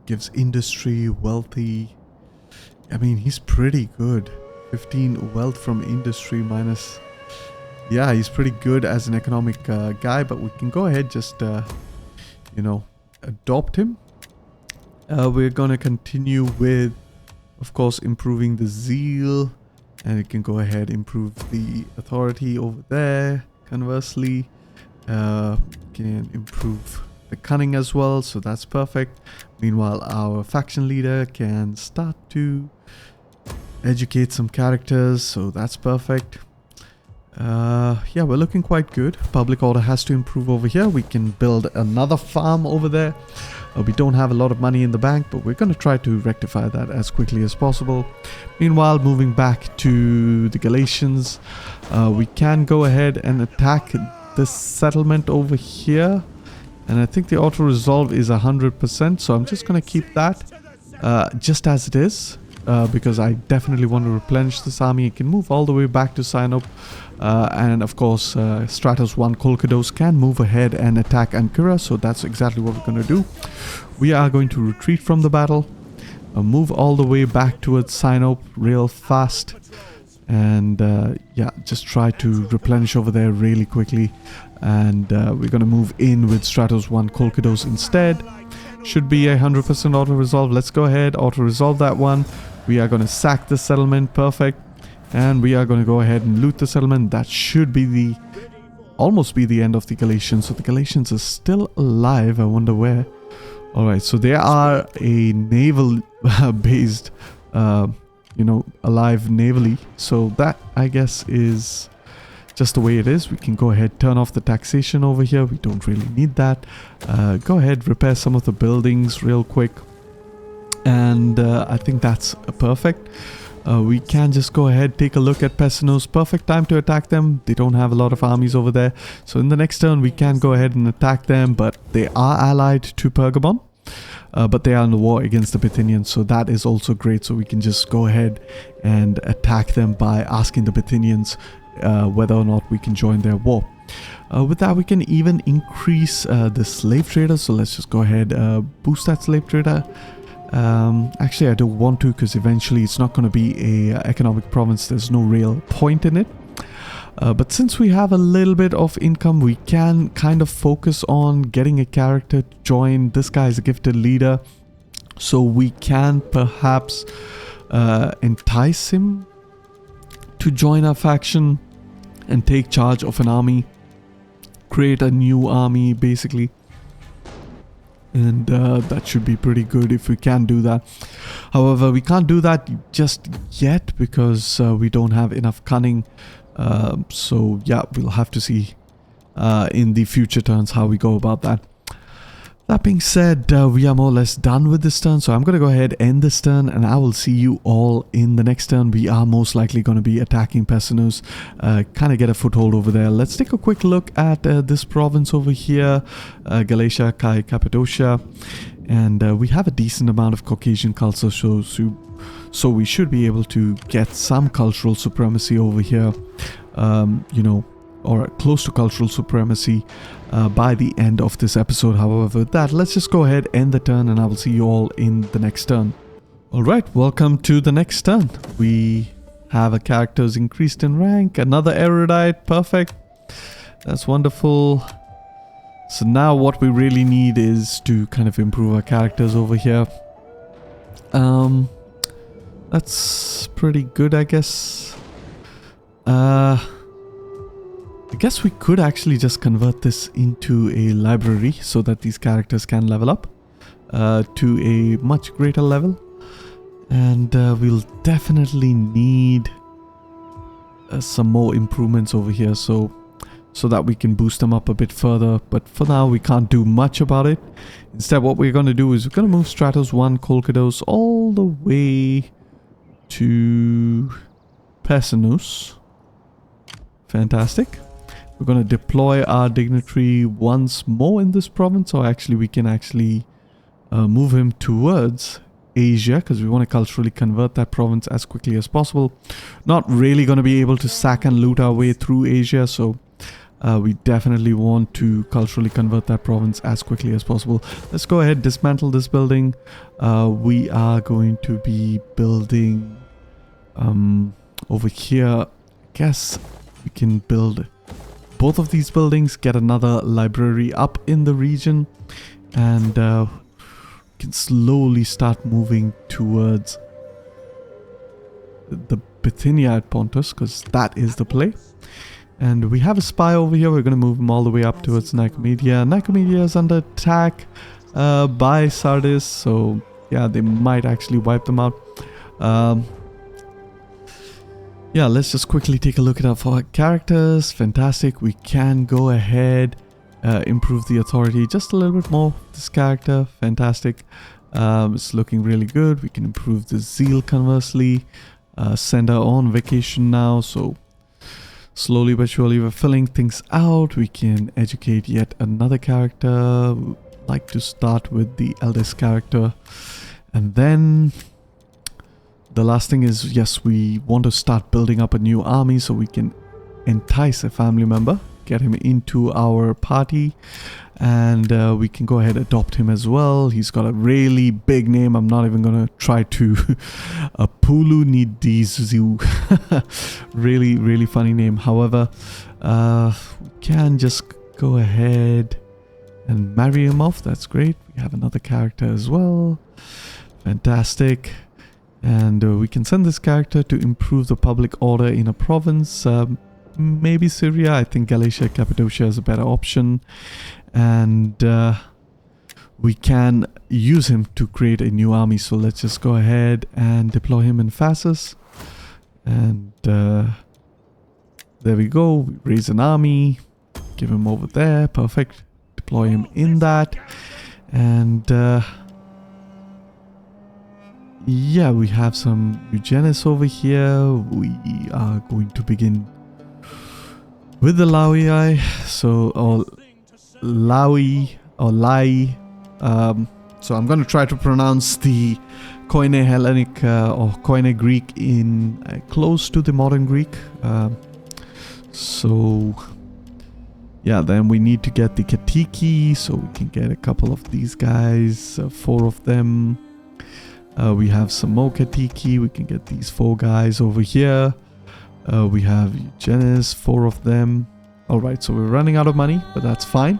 S1: gives industry, wealthy. I mean, he's pretty good. 15 wealth from industry minus. Yeah, he's pretty good as an economic guy, but we can go ahead just, you know, adopt him. We're going to continue with, of course, improving the zeal. And we can go ahead improve the authority over there. Conversely, can improve the cunning as well, so that's perfect. Meanwhile, our faction leader can start to educate some characters, so that's perfect. Yeah, we're looking quite good. Public order has to improve over here. We can build another farm over there. We don't have a lot of money in the bank, but we're going to try to rectify that as quickly as possible. Meanwhile, moving back to the Galatians, we can go ahead and attack this settlement over here. And I think the auto-resolve is 100%, so I'm just going to keep that just as it is. Because I definitely want to replenish this army. It can move all the way back to Sinop. And of course, Stratos 1 Kolkhis can move ahead and attack Ankara. So that's exactly what we're going to do. We are going to retreat from the battle. Move all the way back towards Sinop real fast. And yeah, just try to replenish over there really quickly. And we're going to move in with Stratos 1 Kolkhis instead. Should be 100% auto-resolve. Let's go ahead, auto-resolve that one. We are going to sack the settlement. Perfect. And we are going to go ahead and loot the settlement. That should be almost be the end of the Galatians. So the Galatians are still alive. I wonder where. Alright, so they are a naval based, alive navally. So that, I guess, is just the way it is. We can go ahead, turn off the taxation over here. We don't really need that. Go ahead, repair some of the buildings real quick. And I think that's perfect. We can just go ahead, take a look at Pessinos. Perfect time to attack them. They don't have a lot of armies over there. So in the next turn, we can go ahead and attack them. But they are allied to Pergamon. But they are in the war against the Bithynians. So that is also great. So we can just go ahead and attack them by asking the Bithynians whether or not we can join their war. With that, we can even increase the slave trader. So let's just go ahead, boost that slave trader. Actually, I don't want to, because eventually it's not going to be a economic province. There's no real point in it. But since we have a little bit of income, we can kind of focus on getting a character to join. This guy is a gifted leader, so we can perhaps entice him to join our faction and take charge of an army, create a new army basically. And that should be pretty good if we can do that. However, we can't do that just yet because we don't have enough cunning. So yeah, we'll have to see in the future turns how we go about that. That being said, we are more or less done with this turn. So I'm going to go ahead, end this turn, and I will see you all in the next turn. We are most likely going to be attacking Pessinos, kind of get a foothold over there. Let's take a quick look at this province over here, Galatia, Cappadocia. And we have a decent amount of Caucasian culture, so we should be able to get some cultural supremacy over here, or close to cultural supremacy by the end of this episode. However, with that, let's just go ahead, end the turn, and I will see you all in the next turn. Alright, welcome to the next turn. We have a character's increased in rank, another erudite, perfect. That's wonderful. So now what we really need is to kind of improve our characters over here. That's pretty good, I guess. I guess we could actually just convert this into a library so that these characters can level up to a much greater level. And we'll definitely need some more improvements over here so that we can boost them up a bit further. But for now, we can't do much about it. Instead, what we're going to do is we're going to move Stratos 1 Kolkhis all the way to Pessinus. Fantastic. We're going to deploy our dignitary once more in this province, or actually we can actually move him towards Asia, because we want to culturally convert that province as quickly as possible. Not really going to be able to sack and loot our way through Asia, so we definitely want to culturally convert that province as quickly as possible. Let's go ahead, dismantle this building. We are going to be building over here. I guess we can build both of these buildings, get another library up in the region, and we can slowly start moving towards the Bithynia at Pontus, because that is the play. And we have a spy over here. We're going to move him all the way up towards Nicomedia. Nicomedia is under attack by Sardis, so yeah, they might actually wipe them out. Yeah, let's just quickly take a look at our characters. Fantastic. We can go ahead improve the authority just a little bit more. This character, fantastic. It's looking really good. We can improve the zeal conversely. Send her on vacation now, so slowly but surely we're filling things out. We can educate yet another character. Like to start with the eldest character, and then the last thing is, yes, we want to start building up a new army so we can entice a family member, get him into our party, and we can go ahead adopt him as well. He's got a really big name. I'm not even gonna try to Pulu Nidizu. Really funny name. However, we can just go ahead and marry him off. That's great. We have another character as well. Fantastic. And we can send this character to improve the public order in a province. Maybe Syria. I think Galatia, Cappadocia is a better option. And we can use him to create a new army. So let's just go ahead and deploy him in Vassals. And there we go. We raise an army. Give him over there. Perfect. Deploy him in that. And yeah, we have some eugenists over here. We are going to begin with the Levies. So, or Laui or Lai. So I'm going to try to pronounce the Koine Hellenic or Koine Greek in close to the modern Greek. So yeah, then we need to get the Katiki, so we can get a couple of these guys, 4 of them. We have some more Katiki, we can get these 4 guys over here. We have Eugenics, 4 of them. Alright, so we're running out of money, but that's fine.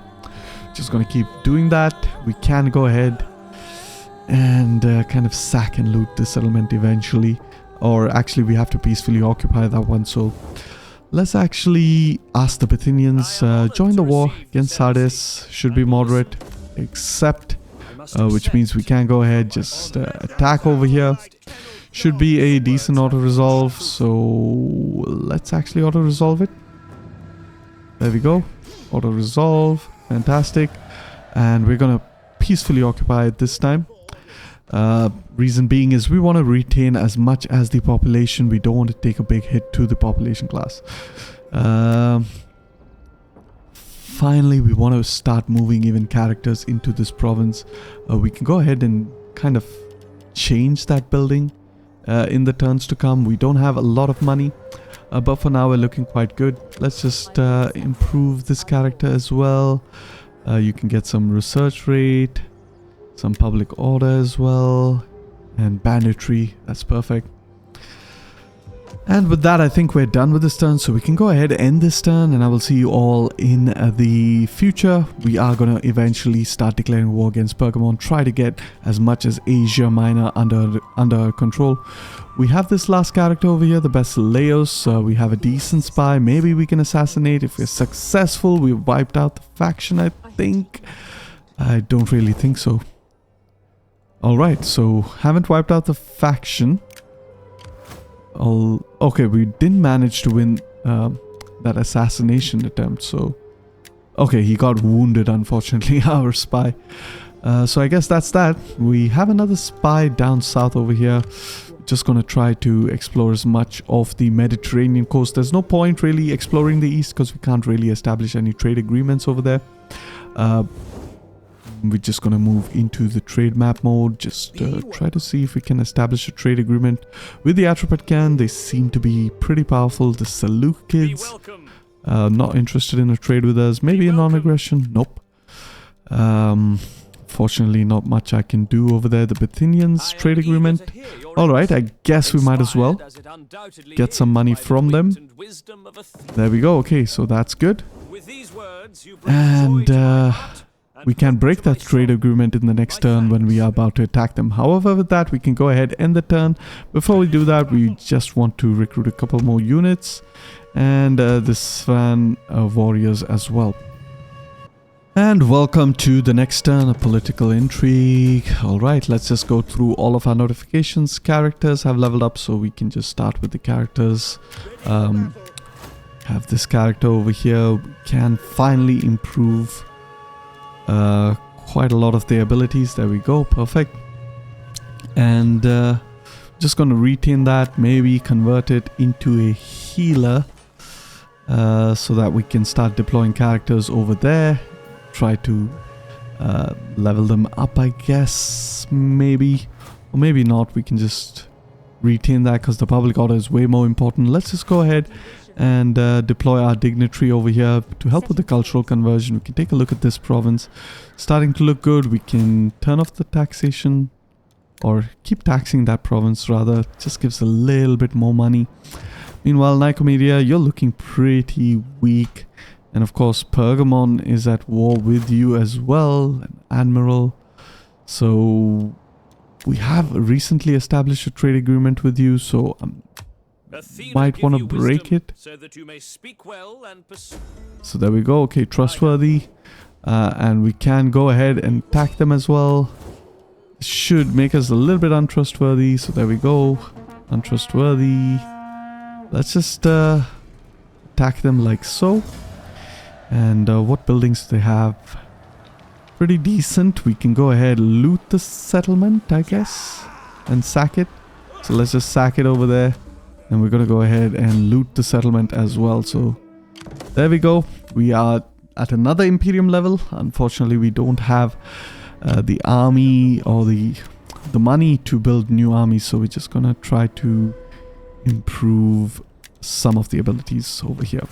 S1: Just gonna keep doing that. We can go ahead and kind of sack and loot the settlement eventually. Or actually we have to peacefully occupy that one, so let's actually ask the Bithynians, join the war against Sardis. Should be moderate, except, which means we can go ahead, just attack over here. Should be a decent auto-resolve, so let's actually auto-resolve it. There we go, auto-resolve, fantastic. And we're gonna peacefully occupy it this time. Reason being is we want to retain as much as the population. We don't want to take a big hit to the population class. Finally, we want to start moving even characters into this province. We can go ahead and kind of change that building in the turns to come. We don't have a lot of money, but for now we're looking quite good. Let's just improve this character as well. You can get some research rate, some public order as well, and banditry. That's perfect. And with that, I think we're done with this turn, so we can go ahead and end this turn, and I will see you all in the future. We are going to eventually start declaring war against Pergamon, try to get as much as Asia Minor under control. We have this last character over here, the Basileus. We have a decent spy. Maybe we can assassinate. If we're successful, we've wiped out the faction, I think. I don't really think so. Alright, so haven't wiped out the faction. Okay, we didn't manage to win that assassination attempt, so... Okay, he got wounded, unfortunately, our spy. So I guess that's that. We have another spy down south over here. Just gonna try to explore as much of the Mediterranean coast. There's no point really exploring the east because we can't really establish any trade agreements over there. We're just gonna move into the trade map mode. Just try to see if we can establish a trade agreement with the Atropatkan. They seem to be pretty powerful. The Seleucids, not interested in a trade with us. Maybe a non-aggression. Nope. Fortunately, not much I can do over there. The Bithynians trade agreement. Alright, I guess we might as well get some money from them. There we go. Okay, so that's good. And we can break that trade agreement in the next turn when we are about to attack them. However, with that, we can go ahead and end the turn. Before we do that, we just want to recruit a couple more units. And this fan warriors as well. And welcome to the next turn, a political intrigue. Alright, let's just go through all of our notifications. Characters have leveled up, so we can just start with the characters. Have this character over here. We can finally improve quite a lot of their abilities. There we go, perfect. And just going to retain that, maybe convert it into a healer so that we can start deploying characters over there. Try to level them up, I guess, maybe. Or maybe not, we can just retain that because the public order is way more important. Let's just go ahead and deploy our dignitary over here to help with the cultural conversion. We can take a look at this province. Starting to look good. We can turn off the taxation, or keep taxing that province rather. Just gives a little bit more money. Meanwhile, Nicomedia, you're looking pretty weak. And of course, Pergamon is at war with you as well, an admiral. So we have recently established a trade agreement with you, so might want to break it.
S2: So that you may speak well and
S1: so there we go. Okay, trustworthy. And we can go ahead and attack them as well. Should make us a little bit untrustworthy. So there we go. Untrustworthy. Let's just attack them like so. And what buildings do they have? Pretty decent. We can go ahead, loot the settlement, I guess, and sack it. So let's just sack it over there. And we're going to go ahead and loot the settlement as well. So there we go. We are at another Imperium level. Unfortunately, we don't have the army or the money to build new armies. So we're just going to try to improve some of the abilities over here.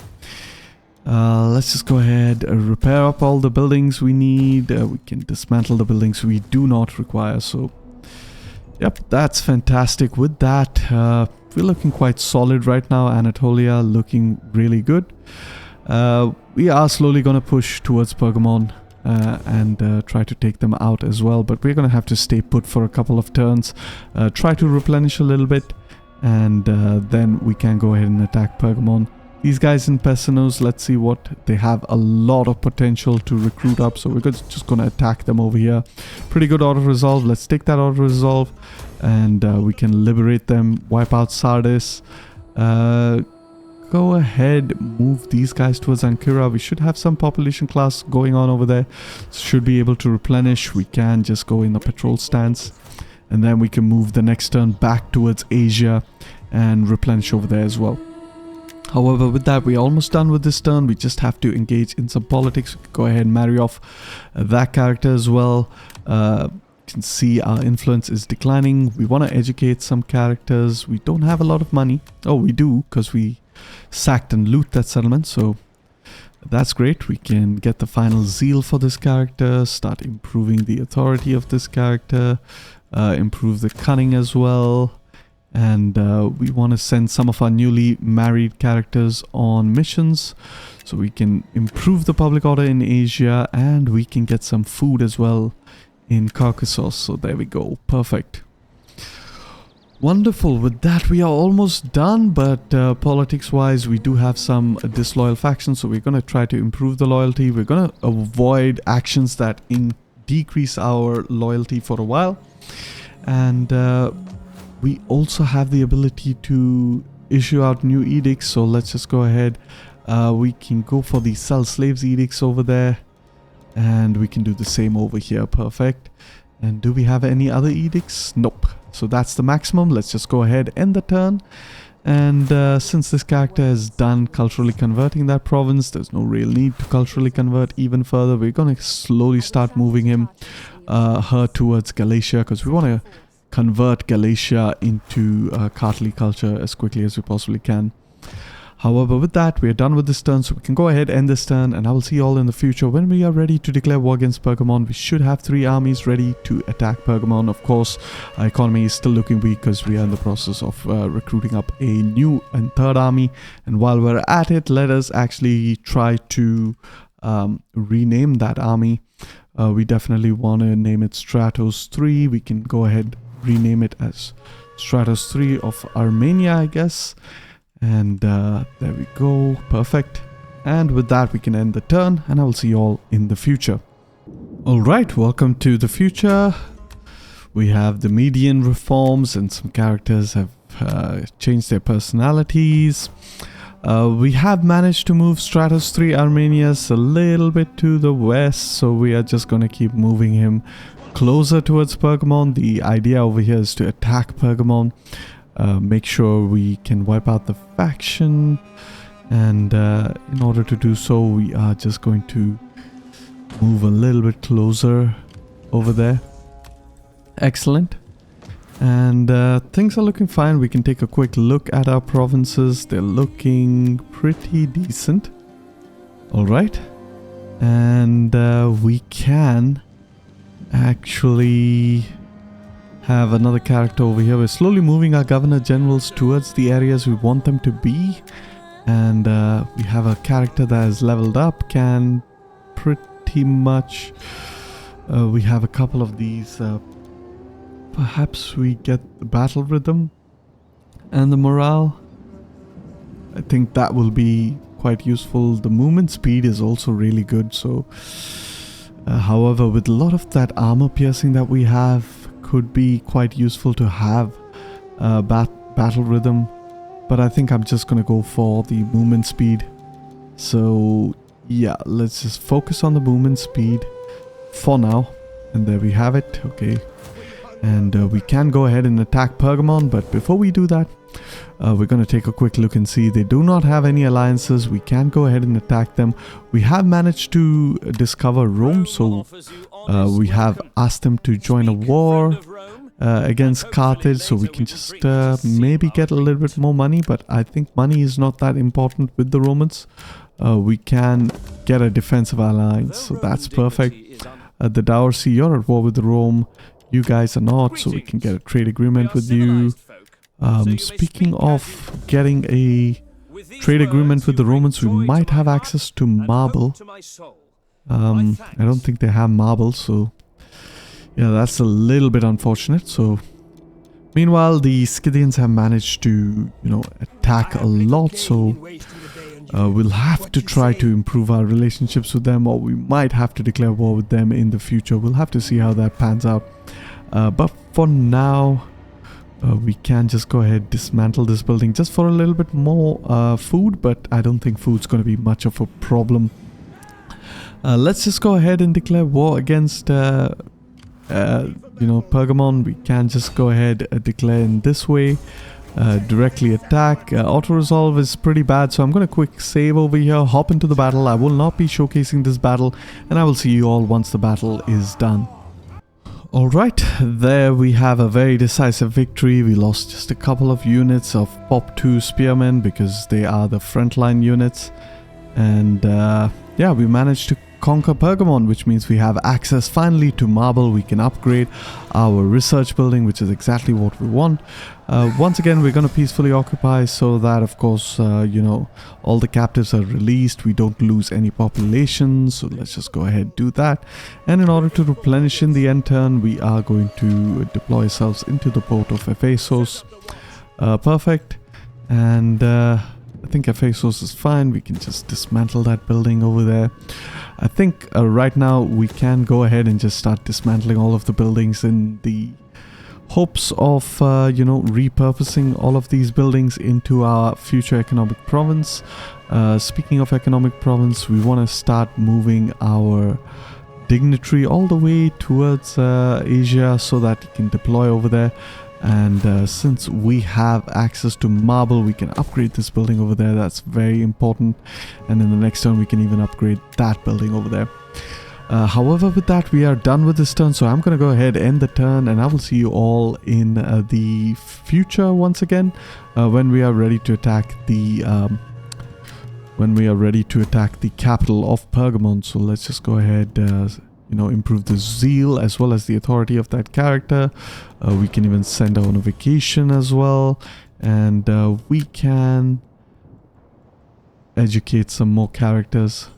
S1: Let's just go ahead, repair up all the buildings we need. We can dismantle the buildings we do not require. So, yep, that's fantastic. With that, we're looking quite solid right now. Anatolia looking really good. We are slowly going to push towards Pergamon and try to take them out as well. But we're going to have to stay put for a couple of turns. Try to replenish a little bit. And then we can go ahead and attack Pergamon. These guys in Pessanos, let's see what they have. A lot of potential to recruit up, so we're just going to attack them over here. Pretty good auto resolve. Let's take that auto resolve and we can liberate them, wipe out Sardis. Go ahead, move these guys towards Ankara. We should have some population class going on over there. Should be able to replenish. We can just go in the patrol stance and then we can move the next turn back towards Asia and replenish over there as well. However, with that, we're almost done with this turn. We just have to engage in some politics. We can go ahead and marry off that character as well. You can see our influence is declining. We want to educate some characters. We don't have a lot of money. Oh, we do, because we sacked and loot that settlement. So that's great. We can get the final zeal for this character, start improving the authority of this character, improve the cunning as well. And we want to send some of our newly married characters on missions so we can improve the public order in Asia, and we can get some food as well in Kolkhis. So there we go. Perfect. Wonderful. With that, we are almost done, but politics wise, we do have some disloyal factions, so we're going to try to improve the loyalty. We're going to avoid actions that decrease our loyalty for a while. And we also have the ability to issue out new edicts, so let's just go ahead. We can go for the sell slaves edicts over there, and we can do the same over here. Perfect. And do we have any other edicts? Nope. So that's the maximum. Let's just go ahead, end the turn. And since this character is done culturally converting that province, there's no real need to culturally convert even further. We're going to slowly start moving her towards Galatia, because we want to convert Galatia into Kartli culture as quickly as we possibly can. However, with that, we are done with this turn, so we can go ahead, end this turn, and I will see you all in the future when we are ready to declare war against Pergamon. We should have 3 armies ready to attack Pergamon. Of course, our economy is still looking weak because we are in the process of recruiting up a new and 3rd army. And while we're at it, let us actually try to rename that army. We definitely want to name it Stratos 3. We can go ahead, rename it as Stratos 3 of Armenia, I guess. And there we go. Perfect. And with that, we can end the turn, and I will see you all in the future. Alright, welcome to the future. We have the median reforms, and some characters have changed their personalities. We have managed to move Stratos 3 Armenius a little bit to the west, so we are just going to keep moving him closer towards Pergamon. The idea over here is to attack Pergamon, make sure we can wipe out the faction, and in order to do so, we are just going to move a little bit closer over there. Excellent. And things are looking fine. We can take a quick look at our provinces. They're looking pretty decent. Alright. And we can actually have another character over here. We're slowly moving our governor generals towards the areas we want them to be. And we have a character that is leveled up, can pretty much... we have a couple of these... perhaps we get the battle rhythm and the morale. I think that will be quite useful. The movement speed is also really good. So, however, with a lot of that armor piercing that we have, could be quite useful to have battle rhythm. But I think I'm just going to go for the movement speed. So, yeah, let's just focus on the movement speed for now. And there we have it. Okay. And we can go ahead and attack Pergamon, but before we do that, we're going to take a quick look and see. They do not have any alliances. We can go ahead and attack them. We have managed to discover Rome, so we have asked them to join a war against Carthage, so we can just maybe get a little bit more money, but I think money is not that important with the Romans. We can get a defensive alliance, so that's perfect. The Dowercy, you're at war with Rome. You guys are not, so we can get a trade agreement with you. Speaking of getting a trade agreement with the Romans, we might have access to marble. I don't think they have marble, so yeah, that's a little bit unfortunate. So meanwhile, the Scythians have managed to, attack a lot, so we'll have to try to improve our relationships with them, or we might have to declare war with them in the future. We'll have to see how that pans out. But for now, we can just go ahead, dismantle this building just for a little bit more food, but I don't think food's going to be much of a problem. Let's just go ahead and declare war against, Pergamon. We can just go ahead and declare in this way. Directly attack. Auto-resolve is pretty bad, so I'm going to quick save over here, hop into the battle. I will not be showcasing this battle, and I will see you all once the battle is done. Alright, there we have a very decisive victory. We lost just a couple of units of Pop 2 Spearmen because they are the frontline units. And yeah, we managed to conquer Pergamon, which means we have access finally to marble. We can upgrade our research building, which is exactly what we want. Once again, we're going to peacefully occupy so that, of course, all the captives are released. We don't lose any population, so let's just go ahead and do that. And in order to replenish in the end turn, we are going to deploy ourselves into the port of Ephesus. Perfect. And I think Ephesus is fine. We can just dismantle that building over there. I think right now we can go ahead and just start dismantling all of the buildings in the hopes of, repurposing all of these buildings into our future economic province. Speaking of economic province, we want to start moving our dignitary all the way towards Asia so that it can deploy over there. And since we have access to marble, we can upgrade this building over there. That's very important. And in the next turn, we can even upgrade that building over there. However, with that, we are done with this turn. So I'm going to go ahead, end the turn, and I will see you all in the future once again when we are ready to attack the capital of Pergamon. So let's just go ahead. Improve the zeal as well as the authority of that character. We can even send her on a vacation as well. And we can educate some more characters.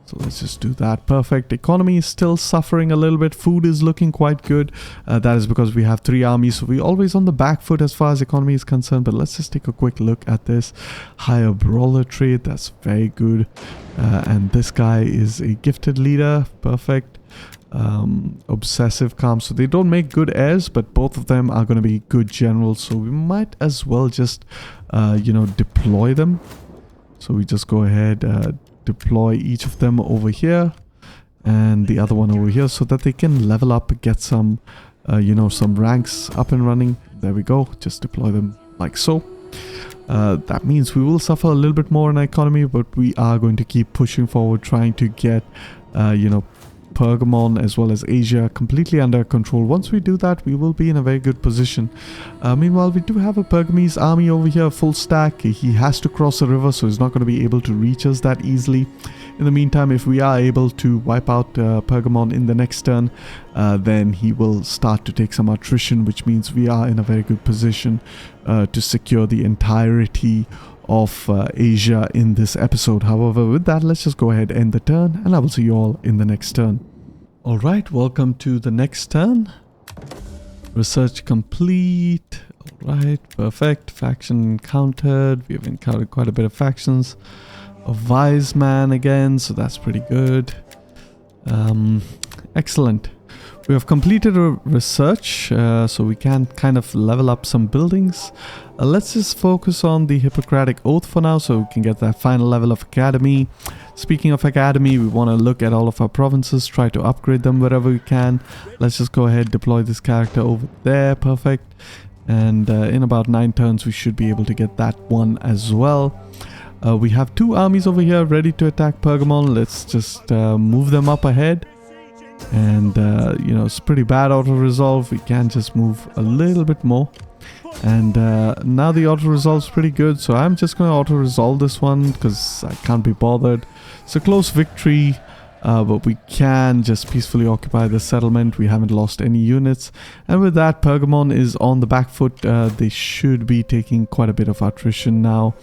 S1: So let's just do that. Perfect. Economy is still suffering a little bit. Food is looking quite good. That is because we have 3 armies. So we're always on the back foot as far as economy is concerned. But let's just take a quick look at this. Higher brawler trade. That's very good. And this guy is a gifted leader. Perfect. Obsessive calm. So they don't make good heirs, but both of them are going to be good generals. So we might as well just, deploy them. So we just go ahead, deploy each of them over here and the other one over here so that they can level up, get some, some ranks up and running. There we go. Just deploy them like so. That means we will suffer a little bit more in economy, but we are going to keep pushing forward, trying to get, Pergamon as well as Asia completely under control. Once we do that, we will be in a very good position. Meanwhile, we do have a Pergamese army over here, full stack. He has to cross a river, so he's not going to be able to reach us that easily. In the meantime, if we are able to wipe out Pergamon in the next turn, then he will start to take some attrition, which means we are in a very good position to secure the entirety of Asia in this episode. However, with that, let's just go ahead and end the turn, and I will see you all in the next turn. Alright, welcome to the next turn. Research complete. Alright, perfect. Faction encountered. We have encountered quite a bit of factions. A wise man again, so that's pretty good. Excellent. We have completed a research, so we can kind of level up some buildings. Let's just focus on the Hippocratic Oath for now, so we can get that final level of academy. Speaking of academy, we want to look at all of our provinces, try to upgrade them wherever we can. Let's just go ahead, deploy this character over there, perfect. And in about 9 turns, we should be able to get that one as well. We have 2 armies over here ready to attack Pergamon. Let's just move them up ahead. And it's pretty bad auto-resolve. We can just move a little bit more. And now the auto-resolve is pretty good, so I'm just going to auto-resolve this one because I can't be bothered. It's a close victory, but we can just peacefully occupy the settlement. We haven't lost any units, and with that, Pergamon is on the back foot. They should be taking quite a bit of attrition now,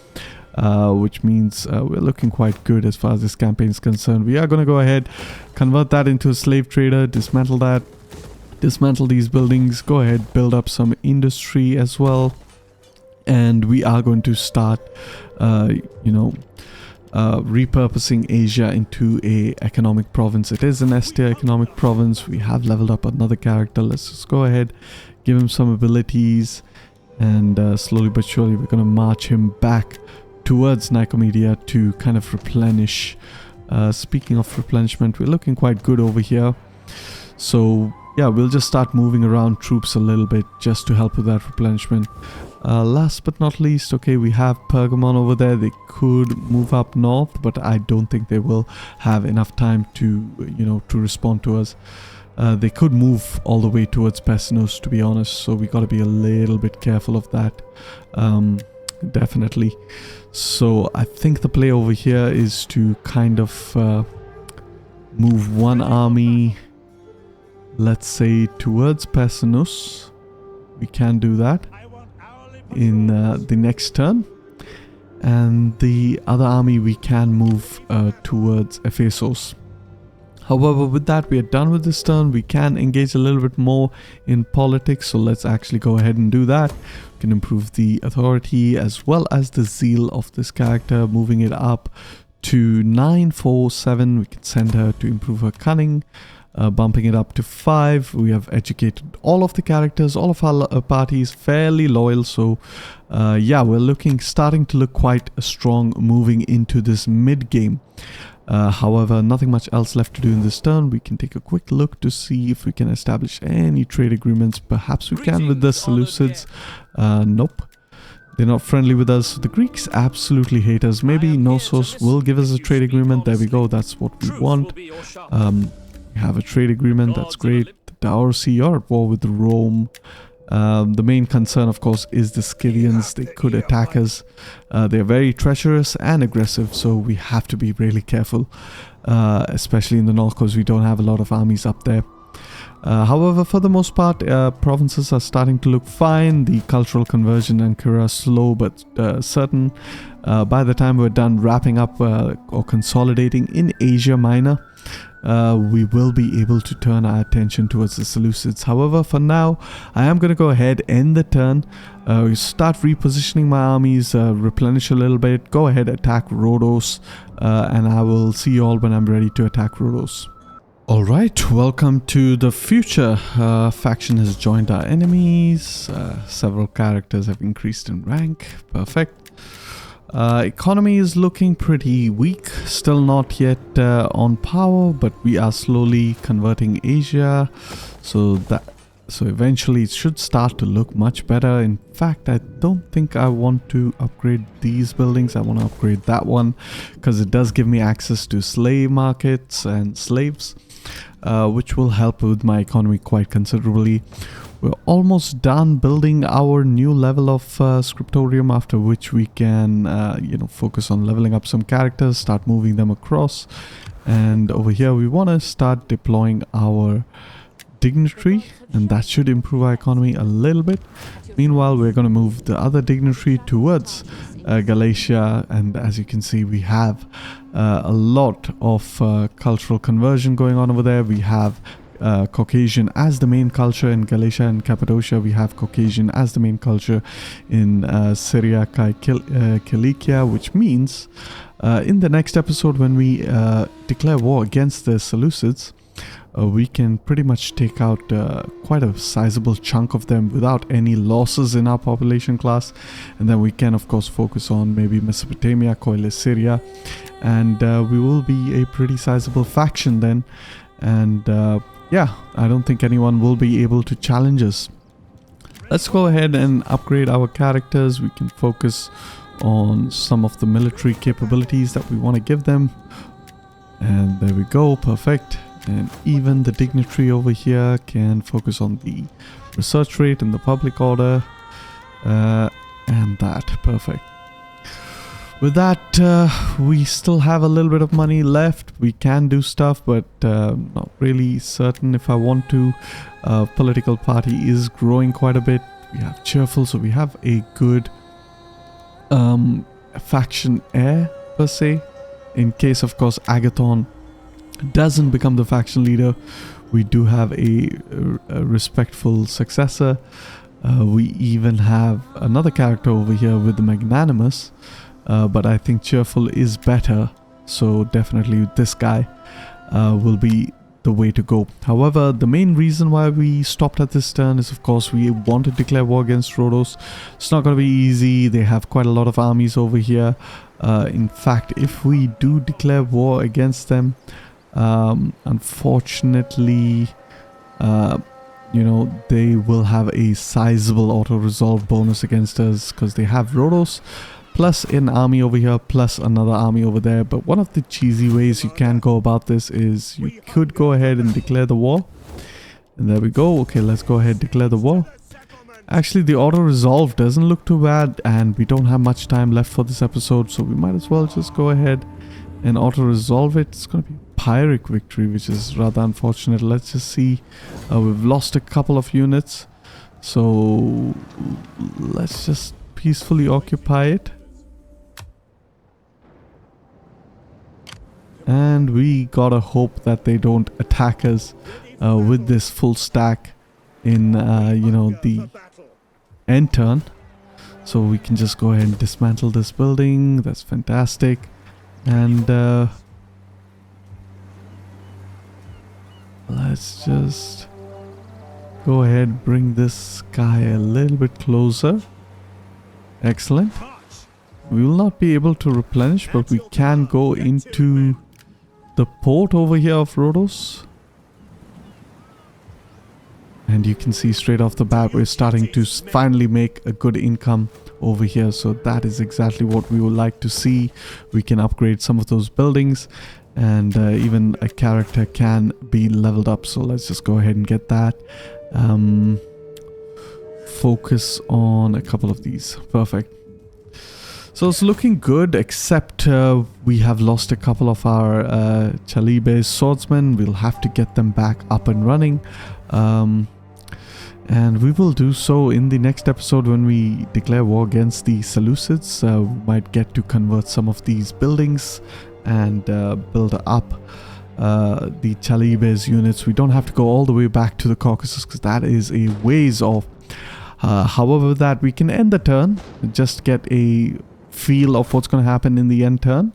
S1: which means we're looking quite good as far as this campaign is concerned. We are going to go ahead, convert that into a slave trader, dismantle that, dismantle these buildings, go ahead, build up some industry as well, and we are going to start repurposing Asia into a economic province. It is an S-tier economic province. We have leveled up another character. Let's just go ahead, give him some abilities, and slowly but surely we're going to march him back towards Nicomedia to kind of replenish. Speaking of replenishment, we're looking quite good over here, so yeah, we'll just start moving around troops a little bit just to help with that replenishment. Last but not least, okay, we have Pergamon over there. They could move up north, but I don't think they will have enough time to, to respond to us. They could move all the way towards Pessinus, to be honest, so we got to be a little bit careful of that. Definitely. So I think the play over here is to kind of move one army, let's say, towards Pessinus. We can do that in the next turn, and the other army we can move towards Ephesus. However, with that, we are done with this turn. We can engage a little bit more in politics, so let's actually go ahead and do that. We can improve the authority as well as the zeal of this character, moving it up to 947. We can send her to improve her cunning, bumping it up to 5. We have educated all of the characters, all of our parties fairly loyal, so yeah, we're starting to look quite strong moving into this mid game. However, nothing much else left to do in this turn. We can take a quick look to see if we can establish any trade agreements. Perhaps we can with the Seleucids. Nope. They're not friendly with us. The Greeks absolutely hate us. Maybe Knossos will give us a trade agreement. There we go. That's what we want. We have a trade agreement. That's great. The Taurasi are at war with Rome. The main concern, of course, is the Scythians. They could attack us. They're very treacherous and aggressive, so we have to be really careful, especially in the north, because we don't have a lot of armies up there. However, for the most part, provinces are starting to look fine. The cultural conversion in Ankara is slow but certain. By the time we're done wrapping up or consolidating in Asia Minor, we will be able to turn our attention towards the Seleucids. However, for now, I am going to go ahead, end the turn, start repositioning my armies, replenish a little bit, go ahead, attack Rhodos, and I will see you all when I'm ready to attack Rhodos. Alright, welcome to the future. Faction has joined our enemies. Several characters have increased in rank. Perfect. Economy is looking pretty weak, still not yet on power, but we are slowly converting Asia, so eventually it should start to look much better. In fact, I don't think I want to upgrade these buildings. I want to upgrade that one because it does give me access to slave markets and slaves, which will help with my economy quite considerably. We're almost done building our new level of scriptorium, after which we can focus on leveling up some characters, start moving them across. And over here we want to start deploying our dignitary, and that should improve our economy a little bit. Meanwhile, we're going to move the other dignitary towards Galatia, and as you can see, we have a lot of cultural conversion going on over there. We have Caucasian as the main culture in Galatia and Cappadocia. We have Caucasian as the main culture in Syria, Cilicia, which means in the next episode, when we declare war against the Seleucids, we can pretty much take out quite a sizable chunk of them without any losses in our population class. And then we can of course focus on maybe Mesopotamia, Kolkhis, Syria, and we will be a pretty sizable faction then. And yeah, I don't think anyone will be able to challenge us. Let's go ahead and upgrade our characters. We can focus on some of the military capabilities that we want to give them. And there we go, perfect. And even the dignitary over here can focus on the research rate and the public order. And that, perfect. With that, we still have a little bit of money left. We can do stuff, but not really certain if I want to. Political party is growing quite a bit. We have cheerful, so we have a good faction heir per se. In case, of course, Agathon doesn't become the faction leader, we do have a respectful successor. We even have another character over here with the magnanimous. But I think cheerful is better, so definitely this guy will be the way to go. However, the main reason why we stopped at this turn is, of course, we want to declare war against Rhodos. It's not going to be easy. They have quite a lot of armies over here. In fact, if we do declare war against them, unfortunately, they will have a sizable auto-resolve bonus against us because they have Rhodos plus an army over here, plus another army over there. But one of the cheesy ways you can go about this is you could go ahead and declare the war. And there we go. Okay, let's go ahead and declare the war. Actually, the auto-resolve doesn't look too bad, and we don't have much time left for this episode, so we might as well just go ahead and auto-resolve it. It's going to be Pyrrhic victory, which is rather unfortunate. Let's just see. We've lost a couple of units, so let's just peacefully occupy it. And we gotta hope that they don't attack us with this full stack in the end turn. So we can just go ahead and dismantle this building. That's fantastic. And let's just go ahead and bring this guy a little bit closer. Excellent. We will not be able to replenish, but we can go into the port over here of Rhodos. And you can see straight off the bat we're starting to finally make a good income over here. So that is exactly what we would like to see. We can upgrade some of those buildings, and even a character can be leveled up. So let's just go ahead and get that. Focus on a couple of these. Perfect. So it's looking good, except we have lost a couple of our Chalibes swordsmen. We'll have to get them back up and running. And we will do so in the next episode when we declare war against the Seleucids. We might get to convert some of these buildings and build up the Chalibes units. We don't have to go all the way back to the Caucasus because that is a ways off. However, that we can end the turn, just get a feel of what's going to happen in the end turn.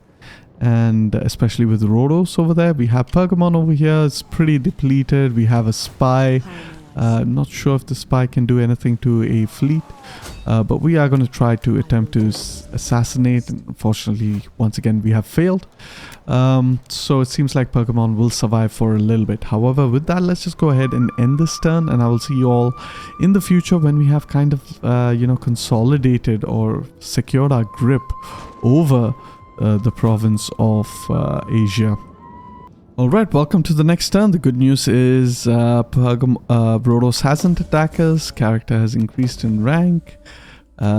S1: And especially with Rhodos over there. We have Pergamon over here. It's pretty depleted. We have a spy. Not sure if the spy can do anything to a fleet, but we are going to try to attempt to assassinate. Unfortunately, once again, we have failed. So it seems like Pergamon will survive for a little bit. However, with that, let's just go ahead and end this turn, and I will see you all in the future when we have kind of, consolidated or secured our grip over the province of Asia. Alright, welcome to the next turn. The good news is Brodos hasn't attacked us. Character has increased in rank.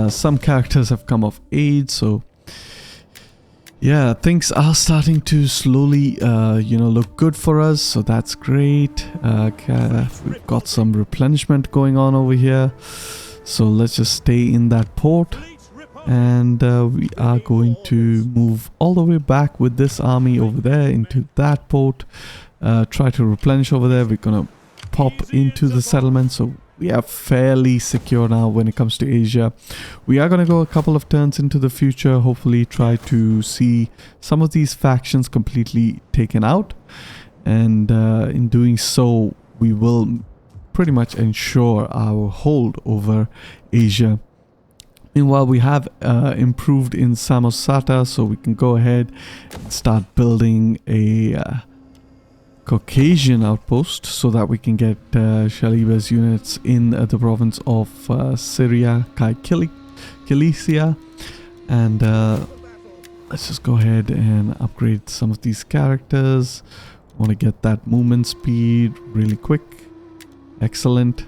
S1: Some characters have come of age, so yeah, things are starting to slowly, look good for us, so that's great. We've got some replenishment going on over here, so let's just stay in that port. And we are going to move all the way back with this army over there into that port. Try to replenish over there. We're going to pop into the settlement. So we are fairly secure now when it comes to Asia. We are going to go a couple of turns into the future. Hopefully try to see some of these factions completely taken out. And in doing so, we will pretty much ensure our hold over Asia. Meanwhile, we have improved in Samosata, so we can go ahead and start building a Caucasian outpost so that we can get Shaliba's units in the province of Syria, Cilicia. And let's just go ahead and upgrade some of these characters. Want to get that movement speed really quick. Excellent.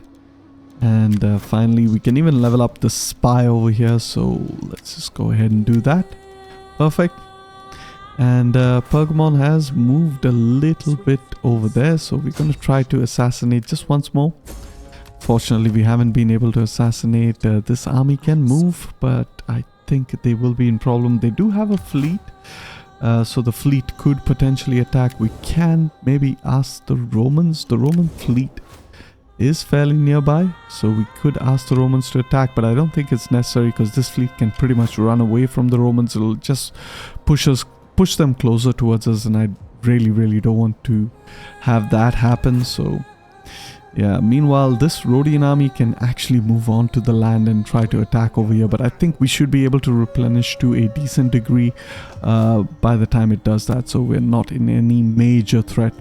S1: And finally, we can even level up the spy over here. So let's just go ahead and do that. Perfect. And Pergamon has moved a little bit over there. So we're going to try to assassinate just once more. Fortunately, we haven't been able to assassinate. This army can move, but I think they will be in problem. They do have a fleet. So the fleet could potentially attack. We can maybe ask the Romans. The Roman fleet is fairly nearby, so we could ask the Romans to attack, but I don't think it's necessary because this fleet can pretty much run away from the Romans. It'll just push them closer towards us, and I really don't want to have that happen. So yeah, meanwhile, this Rhodian army can actually move on to the land and try to attack over here, but I think we should be able to replenish to a decent degree by the time it does that, so we're not in any major threat.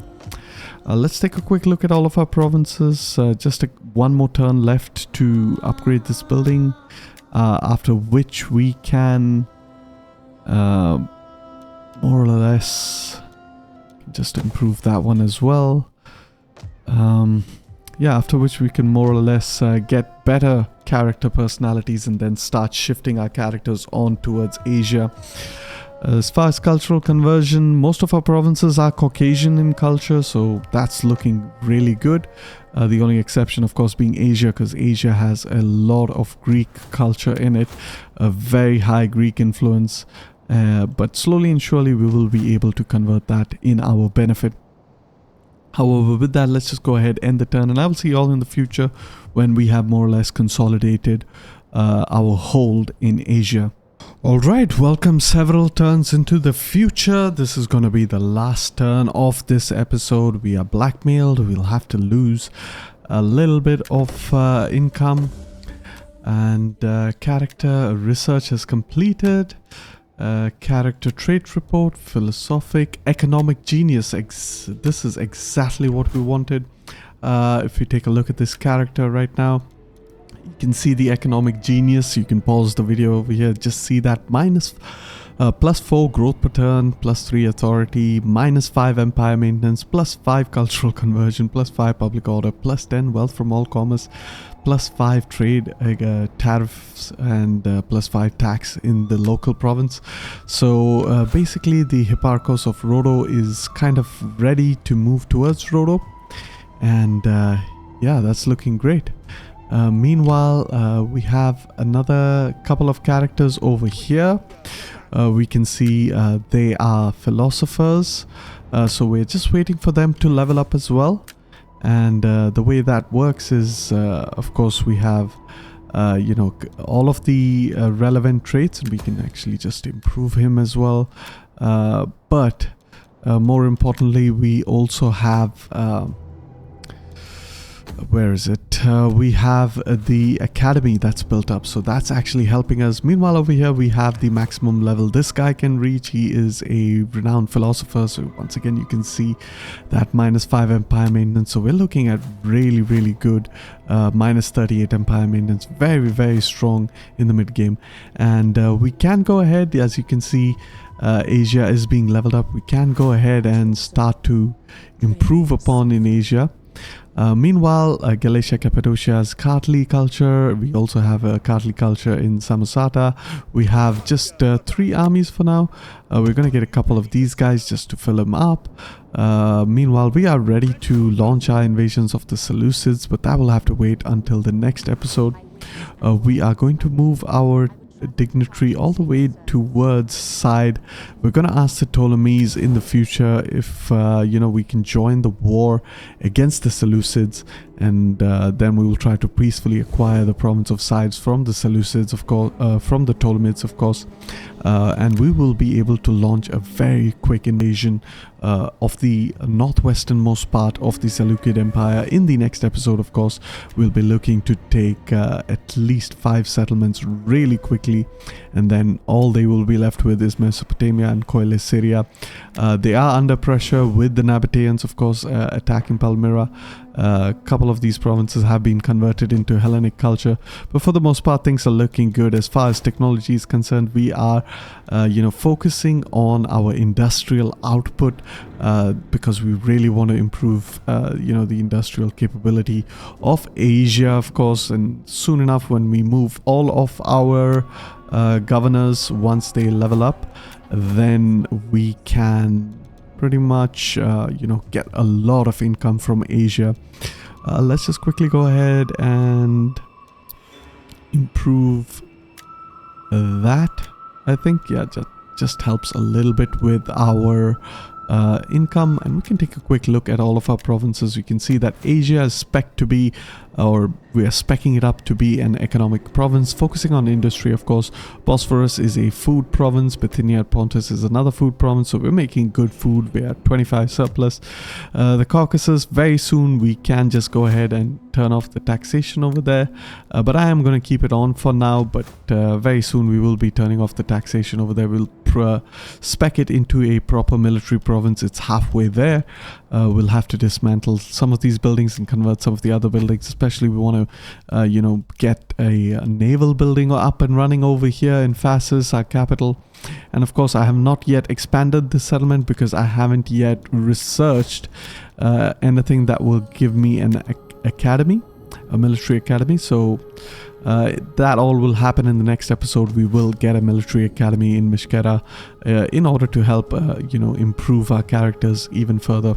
S1: Let's take a quick look at all of our provinces. Just one more turn left to upgrade this building, after which we can more or less just improve that one as well. Yeah, after which we can more or less get better character personalities and then start shifting our characters on towards Asia. As far as cultural conversion, most of our provinces are Caucasian in culture, so that's looking really good. The only exception, of course, being Asia, because Asia has a lot of Greek culture in it, a very high Greek influence, but slowly and surely we will be able to convert that in our benefit. However, with that, let's just go ahead, end the turn, and I will see you all in the future when we have more or less consolidated our hold in Asia. Alright, welcome several turns into the future. This is going to be the last turn of this episode. We are blackmailed. We'll have to lose a little bit of income. And character research is completed. Character trait report, philosophic, economic genius. This is exactly what we wanted. If you take a look at this character right now, you can see the economic genius. You can pause the video over here, just see that +4 growth per turn, +3 authority, -5 empire maintenance, +5 cultural conversion, +5 public order, +10 wealth from all commerce, +5 trade tariffs, and +5 tax in the local province. So basically the Hipparchos of Rhodo is kind of ready to move towards Rhodo, and yeah, that's looking great. Meanwhile, we have another couple of characters over here. We can see they are philosophers, so we're just waiting for them to level up as well. And the way that works is, of course, we have all of the relevant traits, and we can actually just improve him as well. But more importantly, we also have where is it? We have the academy that's built up, so that's actually helping us. Meanwhile, over here we have the maximum level this guy can reach. He is a renowned philosopher, so once again you can see that -5 empire maintenance. So we're looking at really good -38 empire maintenance, very strong in the mid game. And we can go ahead, as you can see, Asia is being leveled up. We can go ahead and start to improve upon in Asia. Meanwhile, Galatia Cappadocia has Kartli culture. We also have a Kartli culture in Samosata. We have just 3 armies for now. We're going to get a couple of these guys just to fill them up. Meanwhile, we are ready to launch our invasions of the Seleucids, but that will have to wait until the next episode. We are going to move our dignitary all the way towards side. We're going to ask the Ptolemies in the future if we can join the war against the Seleucids, and then we will try to peacefully acquire the province of Sides from the Seleucids, of course, from the Ptolemies, of course, and we will be able to launch a very quick invasion of the northwesternmost part of the Seleucid Empire. In the next episode, of course, we'll be looking to take at least 5 settlements really quickly, and then all they will be left with is Mesopotamia and Coelis Syria. They are under pressure with the Nabateans, of course, attacking Palmyra. A couple of these provinces have been converted into Hellenic culture, but for the most part things are looking good. As far as technology is concerned, we are focusing on our industrial output because we really want to improve the industrial capability of Asia, of course. And soon enough, when we move all of our governors, once they level up, then we can pretty much get a lot of income from Asia. Let's just quickly go ahead and improve that. I think just helps a little bit with our income, and we can take a quick look at all of our provinces. You can see that Asia is spec'd to be, or we are speccing it up to be, an economic province focusing on industry, of course. Bosphorus is a food province. Bithynia and Pontus is another food province, so we're making good food. We're at 25 surplus. The Caucasus, very soon we can just go ahead and turn off the taxation over there, but I am going to keep it on for now. But very soon we will be turning off the taxation over there. We'll spec it into a proper military province. It's halfway there. We'll have to dismantle some of these buildings and convert some of the other buildings. Especially we want to get a naval building up and running over here in Vassals, our capital. And of course I have not yet expanded the settlement because I haven't yet researched anything that will give me an academy, a military academy. So that all will happen in the next episode. We will get a military academy in Mishkera in order to help improve our characters even further.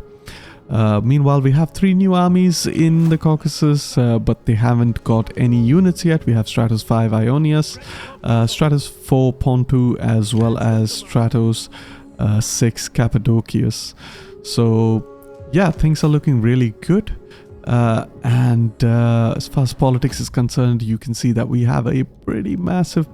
S1: Meanwhile, we have 3 new armies in the Caucasus, but they haven't got any units yet. We have Stratos 5 Ionius, Stratos 4 Pontu, as well as Stratos 6 Cappadocius. So yeah, things are looking really good. And as far as politics is concerned, you can see that we have a pretty massive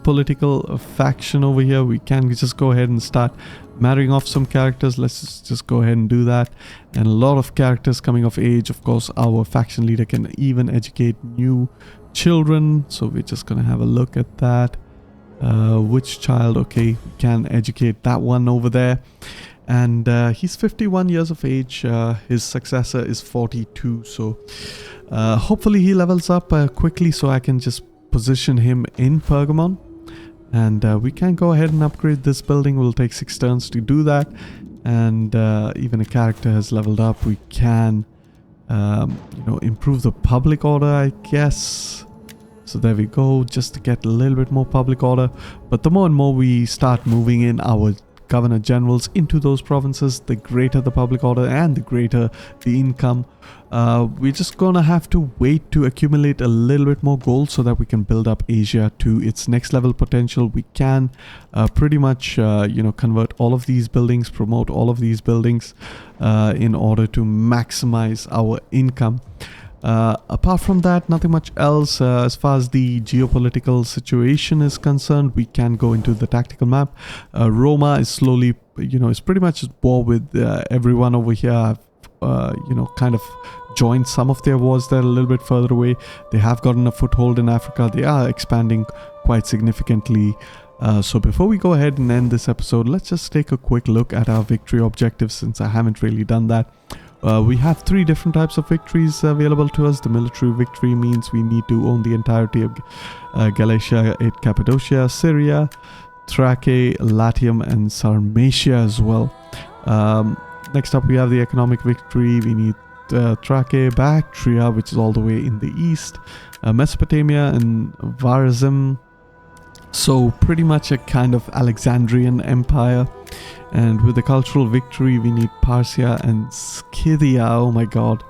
S1: political faction over here. We can just go ahead and start marrying off some characters. Let's just go ahead and do that. And a lot of characters coming of age. Of course, our faction leader can even educate new children, so we're just gonna have a look at that. Which child? Okay, we can educate that one over there. And he's 51 years of age. His successor is 42. So hopefully he levels up quickly so I can just position him in Pergamon. And we can go ahead and upgrade this building. We'll take 6 turns to do that. And even a character has leveled up. We can improve the public order, I guess. So there we go, just to get a little bit more public order. But the more and more we start moving in our governor generals into those provinces, the greater the public order and the greater the income. We're just gonna have to wait to accumulate a little bit more gold so that we can build up Asia to its next level potential. We can pretty much convert all of these buildings, promote all of these buildings in order to maximize our income. Apart from that, nothing much else. As far as the geopolitical situation is concerned, we can go into the tactical map. Roma is slowly, is pretty much at war with everyone over here. I've kind of join some of their wars that are a little bit further away. They have gotten a foothold in Africa. They are expanding quite significantly. So before we go ahead and end this episode, let's just take a quick look at our victory objectives, since I haven't really done that. We have 3 different types of victories available to us. The military victory means we need to own the entirety of Galatia, Cappadocia, Syria, Thrace, Latium, and Sarmatia as well. Next up, we have the economic victory. We need Thrace, Bactria, which is all the way in the east, Mesopotamia, and Varazim. So pretty much a kind of Alexandrian empire. And with the cultural victory, we need Parthia and Scythia. Oh my god.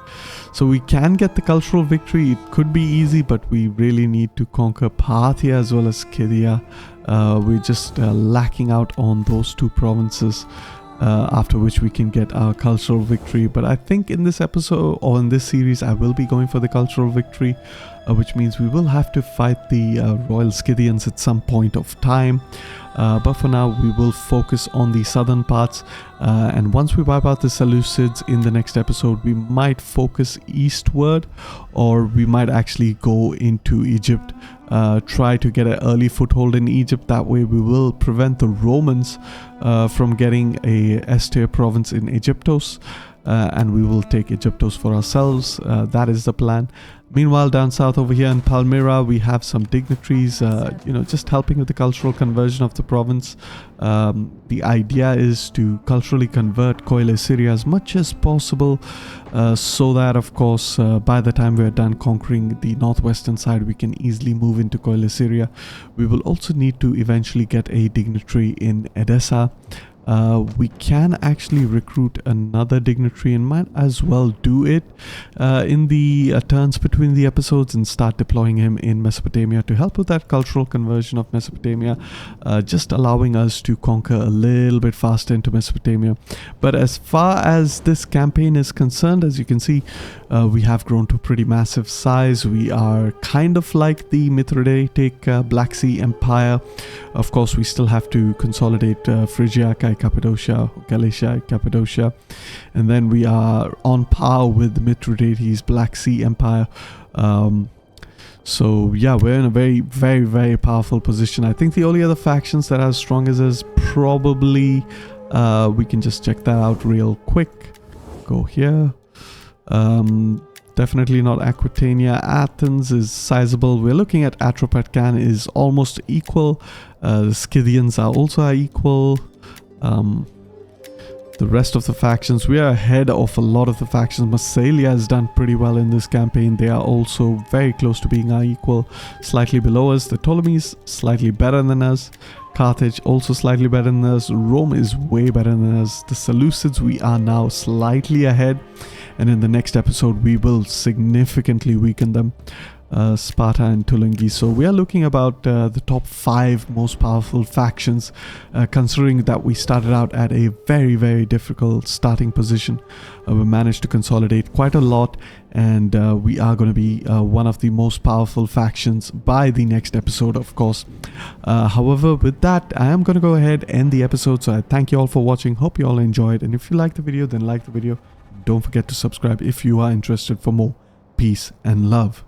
S1: So we can get the cultural victory. It could be easy, but we really need to conquer Parthia as well as Scythia. We're just lacking out on those 2 provinces. After which we can get our cultural victory. But I think in this episode or in this series I will be going for the cultural victory, which means we will have to fight the Royal Scythians at some point of time. But for now we will focus on the southern parts, and once we wipe out the Seleucids in the next episode, we might focus eastward, or we might actually go into Egypt, try to get an early foothold in Egypt. That way we will prevent the Romans from getting a S-tier province in Egyptos, and we will take Egyptos for ourselves. That is the plan. Meanwhile, down south over here in Palmyra, we have some dignitaries, just helping with the cultural conversion of the province. The idea is to culturally convert Coile Syria as much as possible, so that, of course, by the time we're done conquering the northwestern side, we can easily move into Coile Syria. We will also need to eventually get a dignitary in Edessa. We can actually recruit another dignitary and might as well do it in the turns between the episodes and start deploying him in Mesopotamia to help with that cultural conversion of Mesopotamia, just allowing us to conquer a little bit faster into Mesopotamia. But as far as this campaign is concerned, as you can see, we have grown to a pretty massive size. We are kind of like the Mithridatic Black Sea Empire. Of course, we still have to consolidate Phrygia, Cappadocia, Galatia, Cappadocia, and then we are on par with the Mithridates Black Sea Empire. So yeah, we're in a very, very, very powerful position. I think the only other factions that are as strong as us, probably, we can just check that out real quick. Go here. Definitely not Aquitania. Athens is sizable. We're looking at Atropatcan is almost equal. The Scythians are also equal. The rest of the factions, we are ahead of a lot of the factions. Massalia has done pretty well in this campaign. They are also very close to being our equal, slightly below us. The Ptolemies, slightly better than us. Carthage, also slightly better than us. Rome is way better than us. The Seleucids, we are now slightly ahead. And in the next episode, we will significantly weaken them. Sparta and Tulangi. So we are looking about the top 5 most powerful factions, considering that we started out at a very, very difficult starting position. We managed to consolidate quite a lot, and we are going to be one of the most powerful factions by the next episode, of course. However, with that, I am going to go ahead and end the episode. So I thank you all for watching. Hope you all enjoyed, and if you like the video, then like the video. Don't forget to subscribe if you are interested for more. Peace and love.